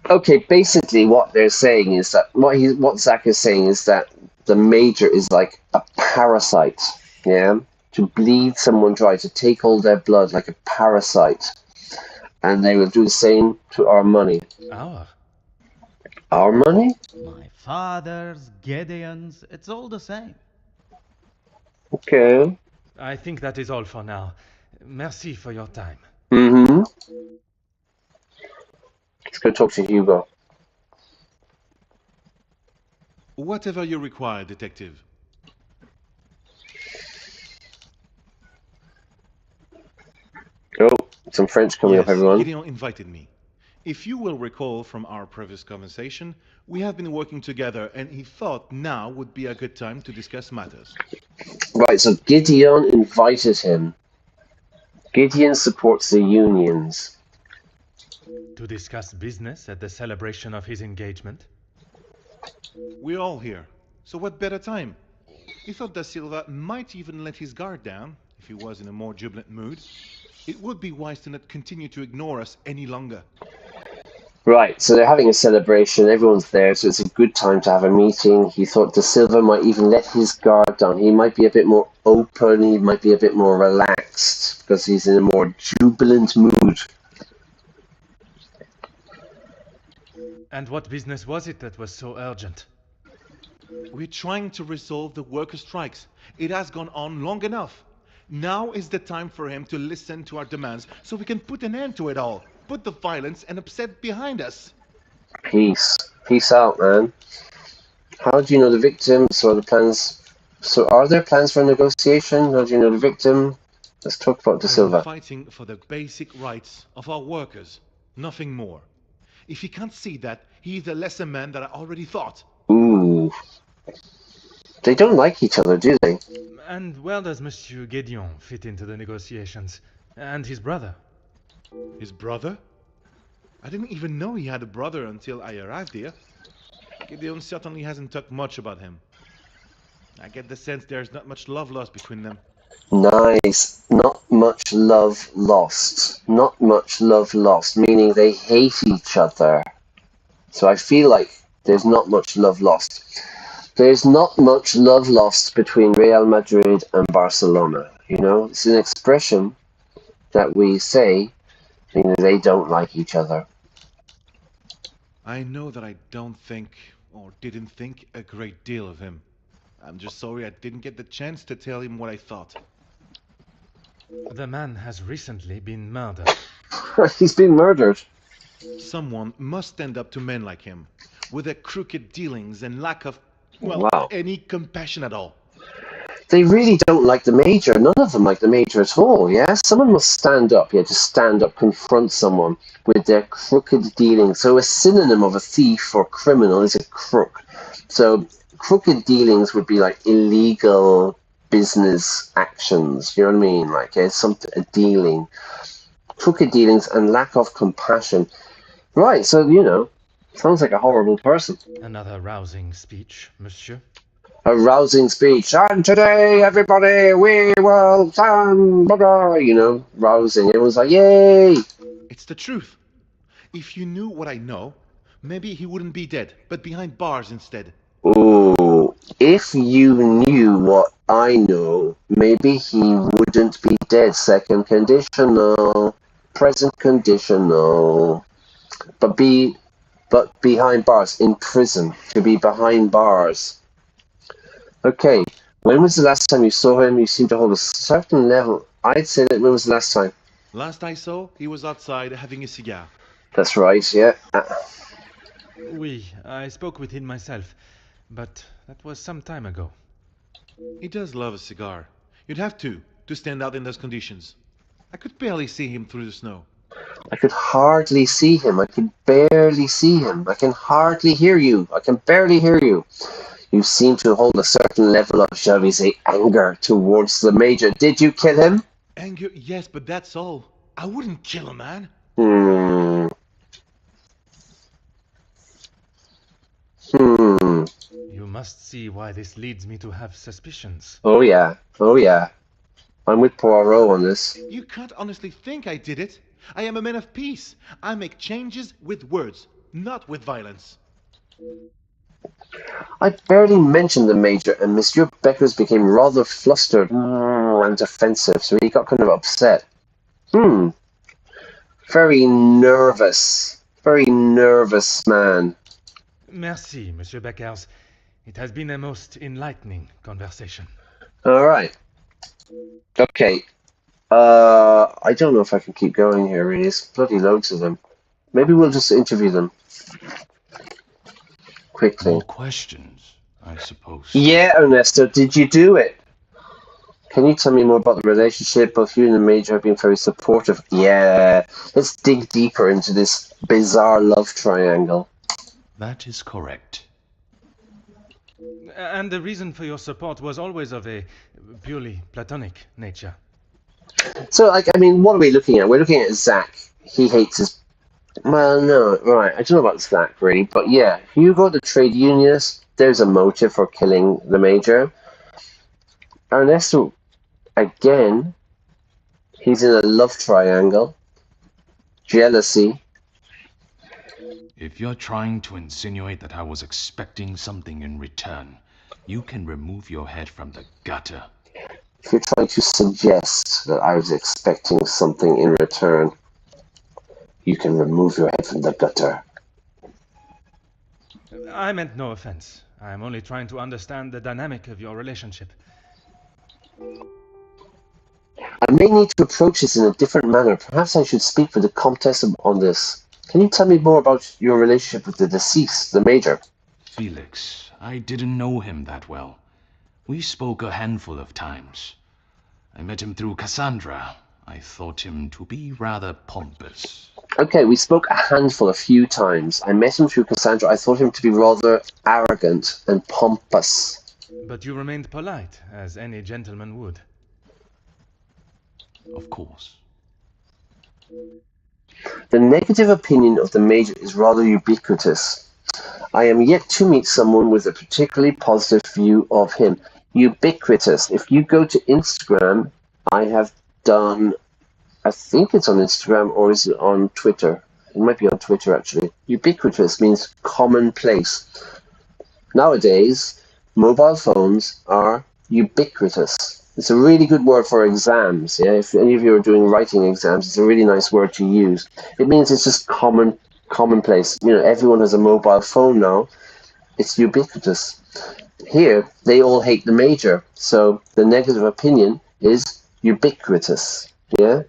Okay, basically what they're saying is that what Zach is saying is that the Major is like a parasite, yeah? To bleed someone dry, to take all their blood like a parasite. And they will do the same to our money. Our money? My father's, Gideon's, it's all the same. Okay. I think that is all for now. Merci for your time. Mm-hmm. Let's go talk to Hugo. Whatever you require, Detective. Oh, some French coming up, everyone. Gideon invited me. If you will recall from our previous conversation, we have been working together and he thought now would be a good time to discuss matters. Right, so Gideon invited him. Gideon supports the unions. To discuss business at the celebration of his engagement? We're all here, so what better time? He thought Da Silva might even let his guard down, if he was in a more jubilant mood. It would be wise to not continue to ignore us any longer. Right, so they're having a celebration, everyone's there, so it's a good time to have a meeting. He thought Da Silva might even let his guard down. He might be a bit more open, he might be a bit more relaxed, because he's in a more jubilant mood. And what business was it that was so urgent? We're trying to resolve the worker strikes. It has gone on long enough. Now is the time for him to listen to our demands so we can put an end to it all. Put the violence and upset behind us. Peace. Peace out, man. How do you know the victims or the plans? So are there plans for negotiation? How do you know the victim? Let's talk about Da Silva. I'm fighting for the basic rights of our workers. Nothing more. If he can't see that, he's a lesser man than I already thought. Ooh. They don't like each other, do they? And where does Monsieur Gideon fit into the negotiations? And his brother? His brother? I didn't even know he had a brother until I arrived here. Gideon certainly hasn't talked much about him. I get the sense there's not much love lost between them. Nice. Not much love lost. Not much love lost, meaning they hate each other. So I feel like there's not much love lost. There's not much love lost between Real Madrid and Barcelona. You know, it's an expression that we say, meaning they don't like each other. I know that I don't think, or didn't think, a great deal of him. I'm just sorry I didn't get the chance to tell him what I thought. The man has recently been murdered. He's been murdered. Someone must stand up to men like him, with their crooked dealings and lack of, any compassion at all. They really don't like the Major. None of them like the Major at all, yeah? Someone must stand up, just stand up, confront someone with their crooked dealings. So a synonym of a thief or criminal is a crook. So crooked dealings would be like illegal business actions, you know what I mean? Like a dealing. Crooked dealings and lack of compassion. Right, so, you know, sounds like a horrible person. Another rousing speech, monsieur. A rousing speech. And today, everybody, we will stand, you know, rousing. Everyone's like, yay! It's the truth. If you knew what I know, maybe he wouldn't be dead, but behind bars instead. Ooh, if you knew what I know, maybe he wouldn't be dead. Second conditional. Present conditional. But behind bars, in prison. To be behind bars. Okay, when was the last time you saw him? You seem to hold a certain level. I'd say that when was the last time? Last I saw, he was outside having a cigar. That's right, yeah. Oui, I spoke with him myself, but that was some time ago. He does love a cigar. You'd have to stand out in those conditions. I could barely see him through the snow. I could hardly see him. I could barely see him. I can hardly hear you. I can barely hear you. You seem to hold a certain level of, shall we say, anger towards the Major. Did you kill him? Anger, yes, but that's all. I wouldn't kill a man. You must see why this leads me to have suspicions. Oh yeah. I'm with Poirot on this. You can't honestly think I did it. I am a man of peace. I make changes with words, not with violence. I barely mentioned the Major, and Monsieur Beckers became rather flustered and defensive, so he got kind of upset. Very nervous. Very nervous man. Merci, Monsieur Beckers. It has been a most enlightening conversation. All right. Okay. I don't know if I can keep going here, really. There's bloody loads of them. Maybe we'll just interview them. Quickly. More questions, I suppose. Yeah, Ernesto, did you do it? Can you tell me more about the relationship? Both you and the Major have been very supportive. Yeah. Let's dig deeper into this bizarre love triangle. That is correct. And the reason for your support was always of a purely platonic nature. So, what are we looking at? We're looking at Zach. He hates his... Well, no, right. I don't know about Zach, really. But yeah, Hugo, the trade unionist, there's a motive for killing the Major. Ernesto, again, he's in a love triangle. Jealousy. If you're trying to insinuate that I was expecting something in return, you can remove your head from the gutter. If you're trying to suggest that I was expecting something in return, you can remove your head from the gutter. I meant no offense. I am only trying to understand the dynamic of your relationship. I may need to approach this in a different manner. Perhaps I should speak with the Comtesse on this. Can you tell me more about your relationship with the deceased, the Major? Felix, I didn't know him that well. We spoke a handful of times. I met him through Cassandra. I thought him to be rather pompous. Okay, we spoke a few times. I met him through Cassandra. I thought him to be rather arrogant and pompous. But you remained polite, as any gentleman would. Of course. The negative opinion of the Major is rather ubiquitous. I am yet to meet someone with a particularly positive view of him. Ubiquitous. If you go to Instagram, I have done... I think it's on Instagram, or is it on Twitter? It might be on Twitter, actually. Ubiquitous means commonplace. Nowadays, mobile phones are ubiquitous. It's a really good word for exams. Yeah, if any of you are doing writing exams, it's a really nice word to use. It means it's just commonplace. You know, everyone has a mobile phone now. It's ubiquitous. Here, they all hate the Major, so the negative opinion is ubiquitous. Yeah,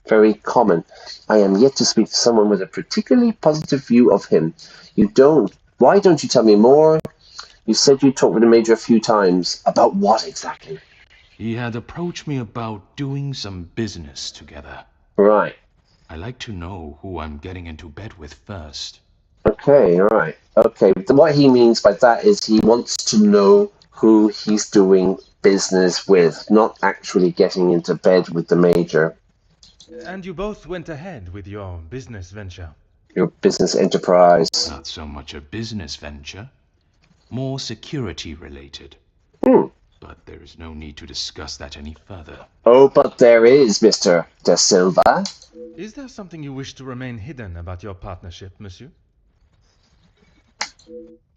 very common. I am yet to speak to someone with a particularly positive view of him. You don't. Why don't you tell me more? You said you talked with the Major a few times. About what exactly? He had approached me about doing some business together. Right. I like to know who I'm getting into bed with first. Okay, all right. Okay, what he means by that is he wants to know who he's doing business with, not actually getting into bed with the Major. And you both went ahead with your business venture. Your business enterprise. Not so much a business venture, more security related. But there is no need to discuss that any further. Oh, but there is, Mr. De Silva. Is there something you wish to remain hidden about your partnership, monsieur?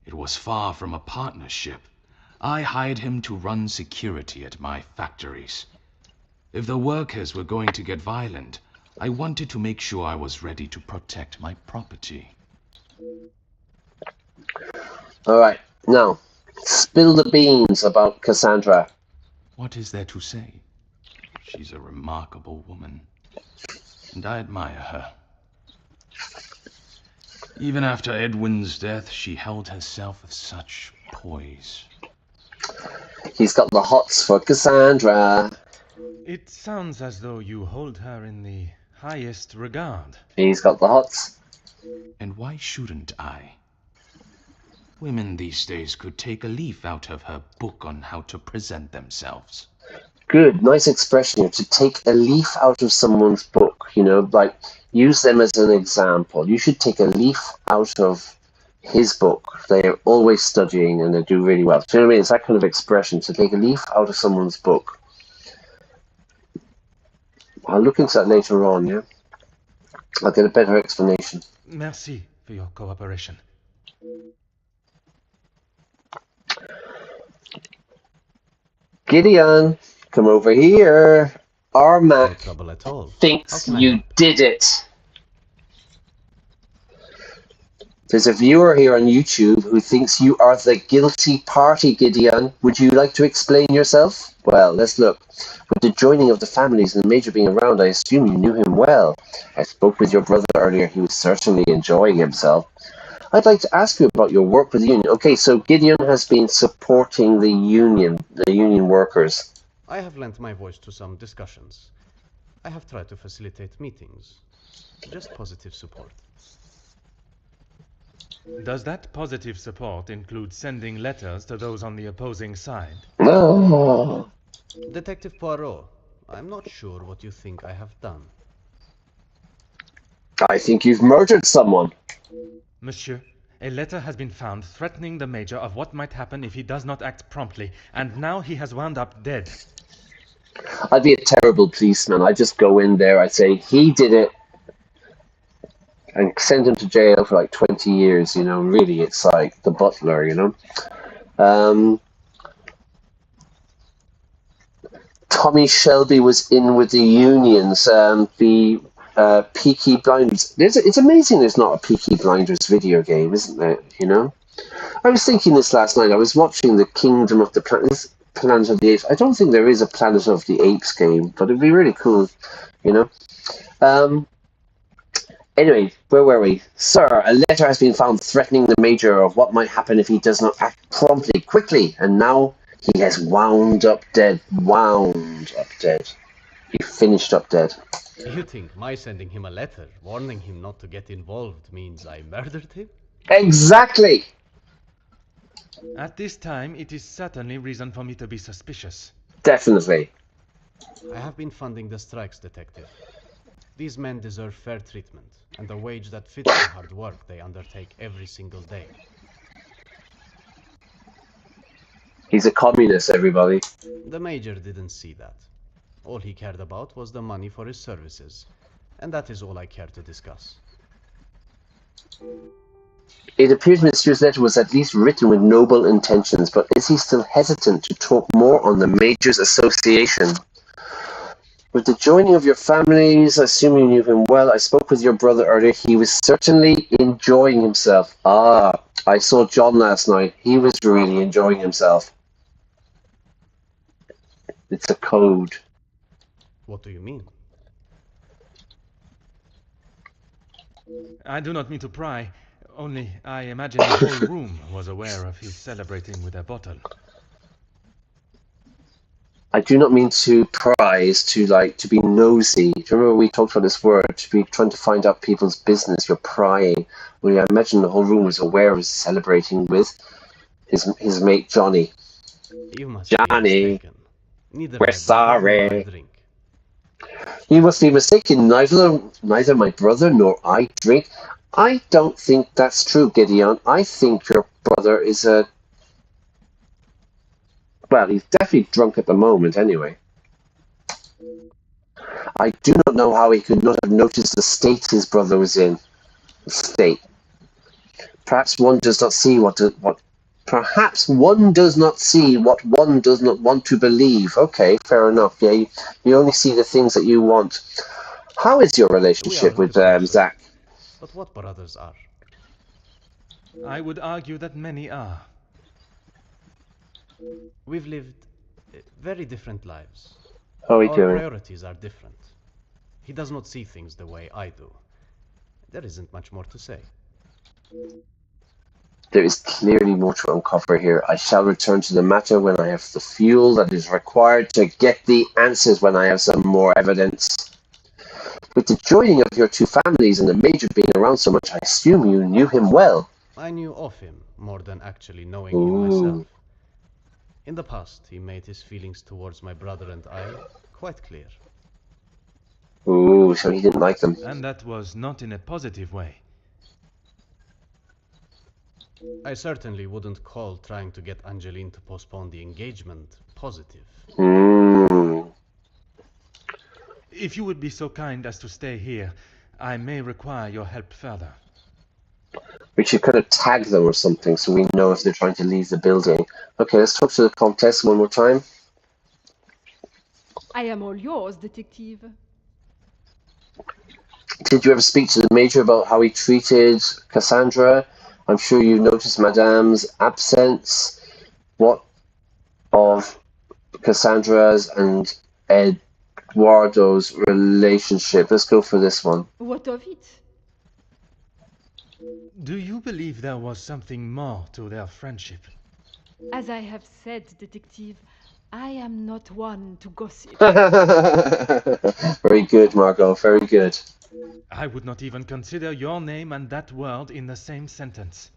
It was far from a partnership. I hired him to run security at my factories. If the workers were going to get violent, I wanted to make sure I was ready to protect my property. All right, now, spill the beans about Cassandra. What is there to say? She's a remarkable woman, and I admire her. Even after Edwin's death, she held herself with such poise. He's got the hots for Cassandra. It sounds as though you hold her in the highest regard. He's got the hots. And why shouldn't I? Women these days could take a leaf out of her book on how to present themselves. Good, nice expression here. To take a leaf out of someone's book, you know, like use them as an example. You should take a leaf out of his book. They're always studying and they do really well. Do you know what I mean? It's that kind of expression, to take a leaf out of someone's book. I'll look into that later on, yeah? I'll get a better explanation. Merci for your cooperation. Gideon, come over here. No Armac trouble at all. How thinks can I you help? did it. There's a viewer here on YouTube who thinks you are the guilty party, Gideon. Would you like to explain yourself? Well, let's look. With the joining of the families and the Major being around, I assume you knew him well. I spoke with your brother earlier. He was certainly enjoying himself. I'd like to ask you about your work with the union. Okay, so Gideon has been supporting the union workers. I have lent my voice to some discussions. I have tried to facilitate meetings. Just positive support. Does that positive support include sending letters to those on the opposing side? No. Detective Poirot, I'm not sure what you think I have done. I think you've murdered someone. Monsieur, a letter has been found threatening the Major of what might happen if he does not act promptly, and now he has wound up dead. I'd be a terrible policeman. I'd just go in there, I'd say, he did it, and send him to jail for like 20 years, you know. Really, it's like the butler, you know. Tommy Shelby was in with the unions, the Peaky Blinders. It's amazing there's not a Peaky Blinders video game, isn't it, you know? I was thinking this last night. I was watching the Kingdom of the Planet of the Apes. I don't think there is a Planet of the Apes game, but it'd be really cool, you know? Anyway, where were we? Sir, a letter has been found threatening the Major of what might happen if he does not act promptly, quickly, and now he has wound up dead. Wound up dead. He finished up dead. You think my sending him a letter, warning him not to get involved, means I murdered him? Exactly! At this time, it is certainly reason for me to be suspicious. Definitely. I have been funding the strikes, Detective. These men deserve fair treatment, and a wage that fits the hard work they undertake every single day. He's a communist, everybody. The Major didn't see that. All he cared about was the money for his services, and that is all I care to discuss. It appears Monsieur's letter was at least written with noble intentions, but is he still hesitant to talk more on the Major's association? With the joining of your families, assuming you knew him well, I spoke with your brother earlier. He was certainly enjoying himself. Ah, I saw John last night. He was really enjoying himself. It's a code. What do you mean? I do not mean to pry, only I imagine the whole room was aware of his celebrating with a bottle. I do not mean to pry, is to be nosy. Do you remember we talked about this word? To be trying to find out people's business. You're prying. Well, I imagine the whole room was aware of his celebrating with his mate Johnny. You must Johnny, be mistaken. Neither we're my brother nor I sorry. drink. You must be mistaken. Neither my brother nor I drink. I don't think that's true, Gideon. I think your brother is a... Well, he's definitely drunk at the moment, anyway. I do not know how he could not have noticed the state his brother was in. The state. Perhaps one does not see Perhaps one does not see what one does not want to believe. Okay, fair enough. Yeah, you only see the things that you want. How is your relationship with Zach? But what brothers are? I would argue that many are. We've lived very different lives. How are we Our doing? priorities are different. He does not see things the way I do. There isn't much more to say. There is clearly more to uncover here. I shall return to the matter when I have the fuel that is required to get the answers, when I have some more evidence. With the joining of your two families and the Major being around so much, I assume you knew him well. I knew of him more than actually knowing him myself. In the past, he made his feelings towards my brother and I quite clear. Ooh, so he didn't like them. And that was not in a positive way. I certainly wouldn't call trying to get Angeline to postpone the engagement positive. If you would be so kind as to stay here, I may require your help further. We should kind of tag them or something so we know if they're trying to leave the building. Okay, let's talk to the Comtesse one more time. I am all yours, detective. Did you ever speak to the Major about how he treated Cassandra? I'm sure you noticed Madame's absence. What of Cassandra's and Eduardo's relationship? Let's go for this one. What of it? Do you believe there was something more to their friendship? As I have said, detective, I am not one to gossip. Very good, Margot, very good. I would not even consider your name and that word in the same sentence.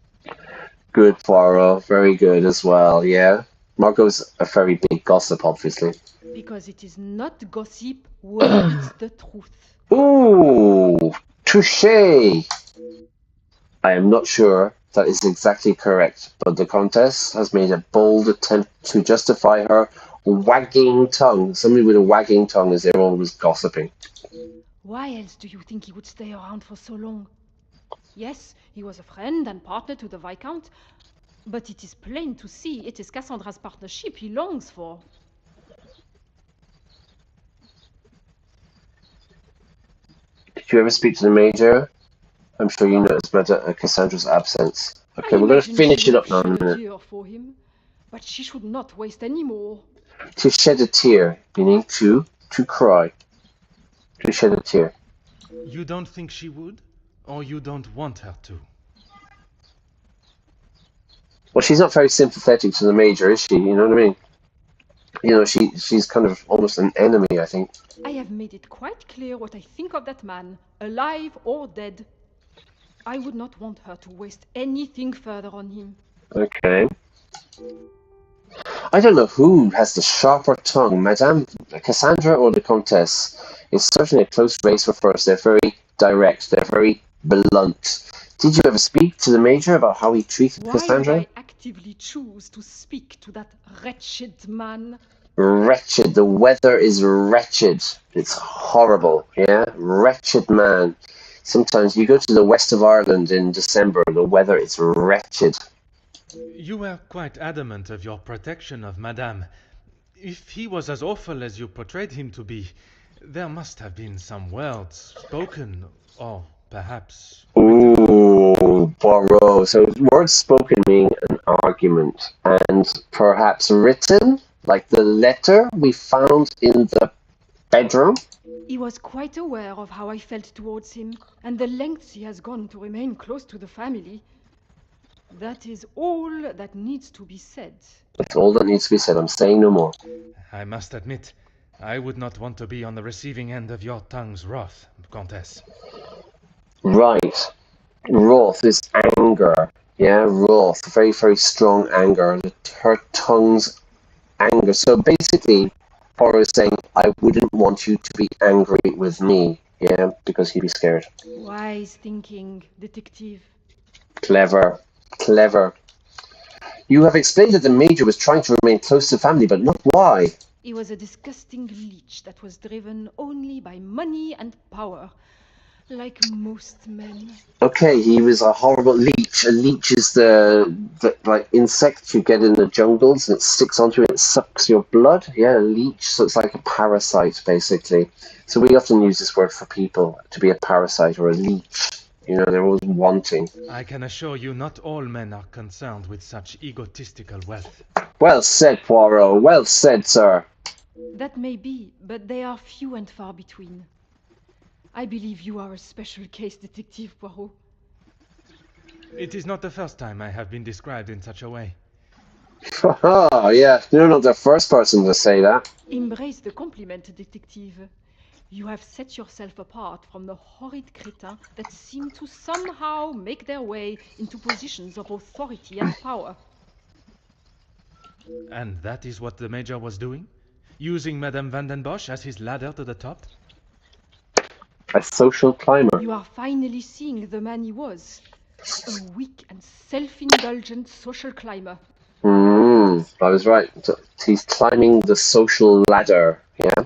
Good, Poirot, very good as well, yeah. Margot's a very big gossip, obviously. Because it is not gossip when it's the truth. Ooh, touché! I am not sure that is exactly correct, but the Countess has made a bold attempt to justify her wagging tongue. Somebody with a wagging tongue is they're always gossiping. Why else do you think he would stay around for so long? Yes, he was a friend and partner to the Viscount, but it is plain to see it is Cassandra's partnership he longs for. Did you ever speak to the Major? I'm sure you noticed Cassandra's absence. Okay, we're going to finish it up now in a minute. For him, but she should not waste any more. To shed a tear, meaning to cry. To shed a tear. You don't think she would? Or you don't want her to? Well, she's not very sympathetic to the Major, is she? You know what I mean? You know, she's kind of almost an enemy, I think. I have made it quite clear what I think of that man, alive or dead. I would not want her to waste anything further on him. Okay. I don't know who has the sharper tongue, Madame Cassandra or the Comtesse. It's certainly a close race for first. They're very direct. They're very blunt. Did you ever speak to the Major about how he treated Cassandra? Why would I actively choose to speak to that wretched man? Wretched. The weather is wretched. It's horrible. Yeah? Wretched man. Sometimes you go to the west of Ireland in December, the weather is wretched. You were quite adamant of your protection of Madame. If he was as awful as you portrayed him to be, there must have been some words spoken, or perhaps... Ooh, Poirot. So words spoken mean an argument, and perhaps written, like the letter we found in the bedroom? He was quite aware of how I felt towards him, and the lengths he has gone to remain close to the family. That is all that needs to be said. That's all that needs to be said. I'm saying no more. I must admit, I would not want to be on the receiving end of your tongue's wrath, Comtesse. Right. Wrath is anger. Yeah, wrath. Very, very strong anger. Her tongue's anger. So basically, Poirot is saying, I wouldn't want you to be angry with me. Yeah, because he'd be scared. Wise thinking, detective. Clever. Clever. You have explained that the Major was trying to remain close to family, but not why. He was a disgusting leech that was driven only by money and power, like most men. Okay, he was a horrible leech. A leech is the like insect you get in the jungles, and it sticks onto it, it sucks your blood. Yeah, a leech. So it's like a parasite, basically. So we often use this word for people, to be a parasite or a leech. You know, they're always wanting. I can assure you not all men are concerned with such egotistical wealth. Well said, Poirot. Well said, sir. That may be, but they are few and far between. I believe you are a special case, Detective Poirot. It is not the first time I have been described in such a way. Haha, yeah, you're not the first person to say that. Embrace the compliment, detective. You have set yourself apart from the horrid crétins that seem to somehow make their way into positions of authority and power. And that is what the Major was doing? Using Madame Van den Bosch as his ladder to the top? A social climber. You are finally seeing the man he was. A weak and self-indulgent social climber. I was right. He's climbing the social ladder, yeah?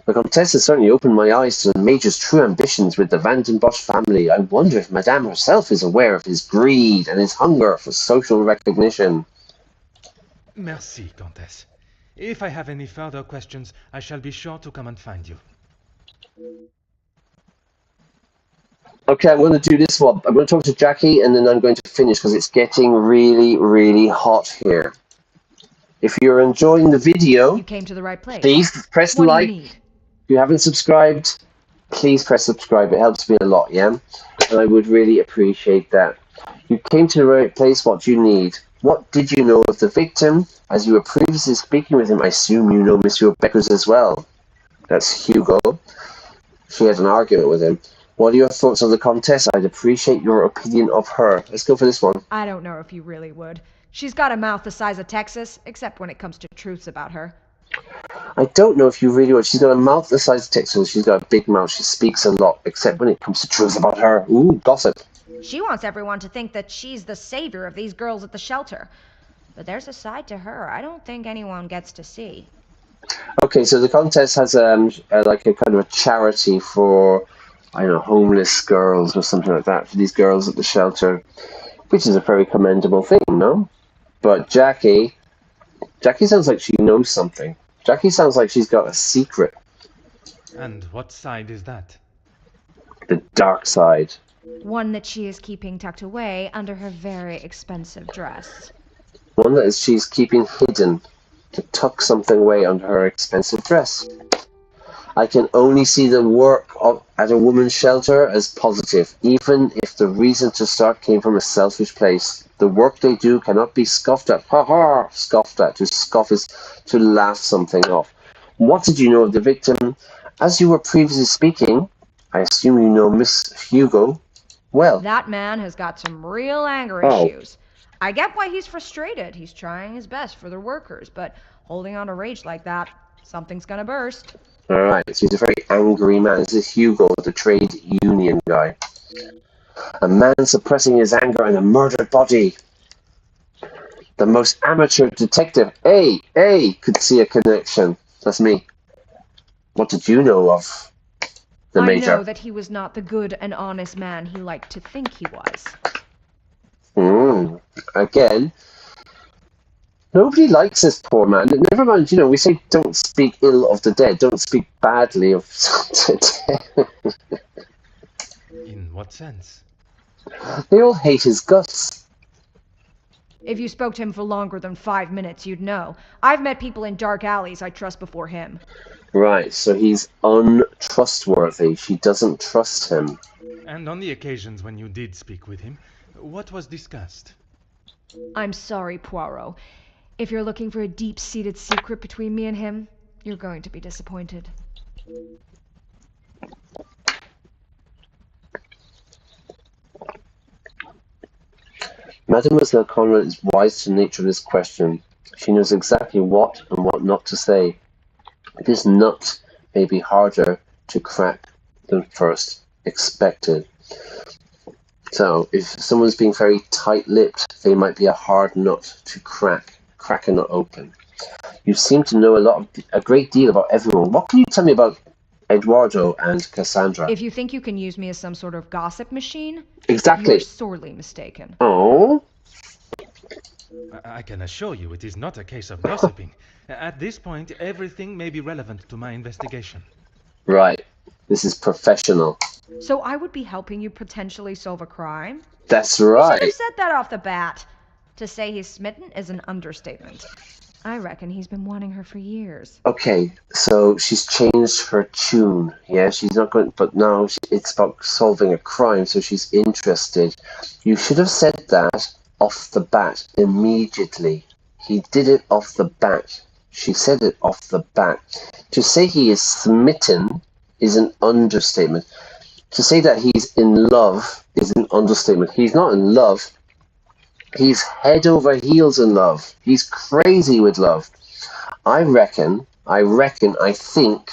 The Comtesse has certainly opened my eyes to the Major's true ambitions with the Van den Bosch family. I wonder if Madame herself is aware of his greed and his hunger for social recognition. Merci, Comtesse. If I have any further questions, I shall be sure to come and find you. Okay, I'm going to do this one. I'm going to talk to Jackie and then I'm going to finish because it's getting really, really hot here. If you're enjoying the video, You came to the right place. please press What like. do you need? If you haven't subscribed, please press subscribe. It helps me a lot, yeah? And I would really appreciate that. You came to the right place. What do you need? What did you know of the victim? As you were previously speaking with him, I assume you know Monsieur Beckers as well. That's Hugo. She had an argument with him. What are your thoughts on the Comtesse? I'd appreciate your opinion of her. Let's go for this one. I don't know if you really would. She's got a mouth the size of Texas, except when it comes to truths about her. I don't know if you really would. She's got a mouth the size of Texas. She's got a big mouth. She speaks a lot, except when it comes to truths about her. Ooh, gossip. She wants everyone to think that she's the savior of these girls at the shelter. But there's a side to her I don't think anyone gets to see. Okay, so the Comtesse has like a kind of a charity for, I don't know, homeless girls or something like that, for these girls at the shelter, which is a very commendable thing, no? But Jackie sounds like she knows something. Jackie sounds like she's got a secret. And what side is that? The dark side. One that she is keeping tucked away under her very expensive dress. One that she's keeping hidden to tuck something away under her expensive dress. I can only see the work at a woman's shelter as positive, even if the reason to start came from a selfish place. The work they do cannot be scoffed at. Ha ha! Scoffed at. To scoff is to laugh something off. What did you know of the victim? As you were previously speaking, I assume you know Miss Hugo well. That man has got some real anger issues. I get why he's frustrated. He's trying his best for the workers, but holding on to rage like that, something's gonna burst. Alright, so he's a very angry man. This is Hugo, the trade union guy. A man suppressing his anger in a murdered body. The most amateur detective, could see a connection. That's me. What did you know of the Major? I know that he was not the good and honest man he liked to think he was. Again, nobody likes this poor man. Never mind, we say don't speak ill of the dead. Don't speak badly of the dead. In what sense? They all hate his guts. If you spoke to him for longer than 5 minutes, you'd know. I've met people in dark alleys I trust before him. Right, so he's untrustworthy. She doesn't trust him. And on the occasions when you did speak with him, what was discussed? I'm sorry, Poirot. If you're looking for a deep-seated secret between me and him, you're going to be disappointed. Mademoiselle Conrad is wise to the nature of this question. She knows exactly what and what not to say. This nut may be harder to crack than first expected. So, if someone's being very tight-lipped, they might be a hard nut to crack a nut open. You seem to know a great deal about everyone. What can you tell me about Eduardo and Cassandra? If you think you can use me as some sort of gossip machine, Exactly. you're sorely mistaken. Oh? I can assure you it is not a case of gossiping. At this point, everything may be relevant to my investigation. Right. This is professional. So I would be helping you potentially solve a crime? That's You should right. have said that off the bat. To say he's smitten is an understatement. I reckon he's been wanting her for years. Okay, so she's changed her tune. Yeah, she's not going, but now it's about solving a crime, so she's interested. You should have said that off the bat immediately. He did it off the bat. She said it off the bat. To say he is smitten is an understatement. To say that he's in love is an understatement. He's not in love. He's head over heels in love. He's crazy with love. I think,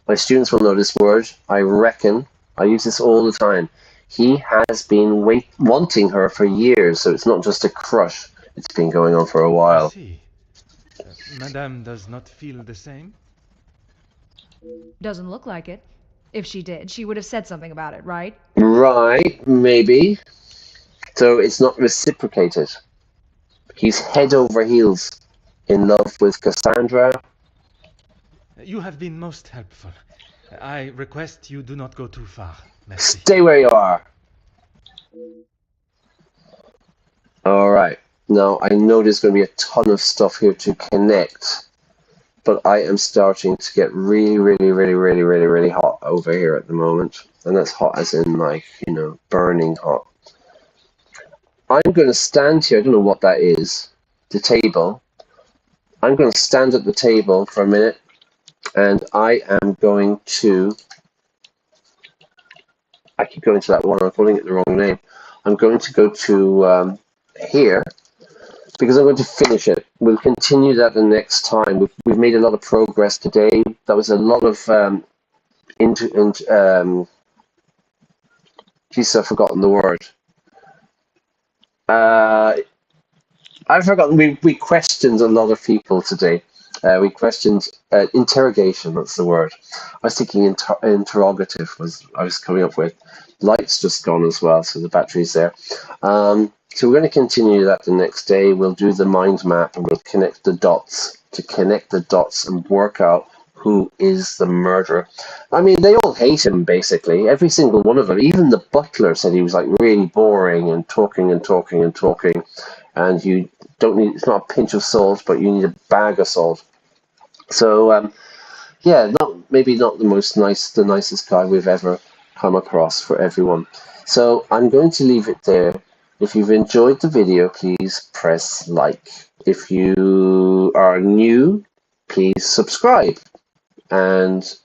my students will know this word, I reckon, I use this all the time. He has been wanting her for years, so it's not just a crush. It's been going on for a I while. see. Madame does not feel the same? Doesn't look like it. If she did, she would have said something about it, right? Right, maybe. So it's not reciprocated. He's head over heels in love with Cassandra. You have been most helpful. I request you do not go too far. Merci. Stay where you are. All right. Now, I know there's going to be a ton of stuff here to connect, but I am starting to get really hot over here at the moment. And that's hot as in, like, you know, burning hot. I'm going to stand here. I don't know what that is. The table. I'm going to stand at the table for a minute, and I am going to... I keep going to that one. I'm calling it the wrong name. I'm going to go to here, because I'm going to finish it. We'll continue that the next time. We've made a lot of progress today. That was a lot of geez, I've forgotten the word. I've forgotten. We questioned a lot of people today. We questioned interrogation. That's the word. I was thinking interrogative I was coming up with. Light's just gone as well, so the battery's there. So we're going to continue that the next day. We'll do the mind map and we'll connect the dots and work out who is the murderer. I mean, they all hate him, basically. Every single one of them. Even the butler said he was like really boring and talking. And you don't need, it's not a pinch of salt, but you need a bag of salt. So, yeah, maybe not the nicest guy we've ever come across for everyone. So I'm going to leave it there. If you've enjoyed the video, please press like. If you are new, please subscribe and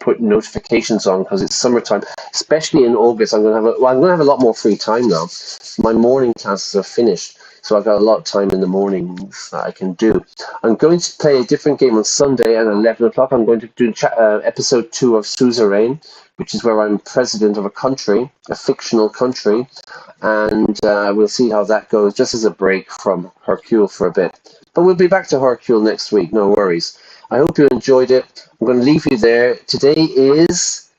put notifications on, because it's summertime, especially in August. I'm going to have a lot more free time now. My morning classes are finished, so I've got a lot of time in the mornings that I can do. I'm going to play a different game on Sunday at 11 o'clock. I'm going to do episode 2 of Suzerain, which is where I'm president of a country, a fictional country, and we'll see how that goes, just as a break from Hercule for a bit. But we'll be back to Hercule next week, no worries. I hope you enjoyed it. I'm going to leave you there. Today is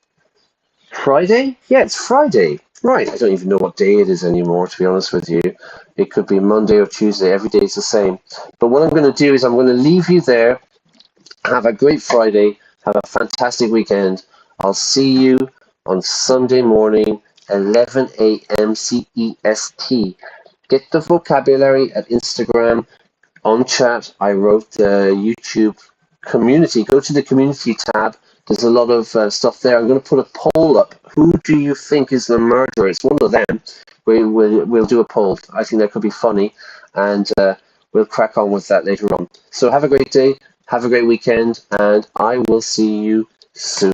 Friday? Yeah, it's Friday. Right, I don't even know what day it is anymore, to be honest with you. It could be Monday or Tuesday. Every day is the same. But what I'm going to do is I'm going to leave you there. Have a great Friday. Have a fantastic weekend. I'll see you on Sunday morning, 11 a.m. CEST. Get the vocabulary at Instagram. On chat, I wrote the YouTube community. Go to the community tab. There's a lot of stuff there. I'm going to put a poll up. Who do you think is the murderer? It's one of them. We'll do a poll. I think that could be funny, and we'll crack on with that later on. So have a great day. Have a great weekend, and I will see you soon.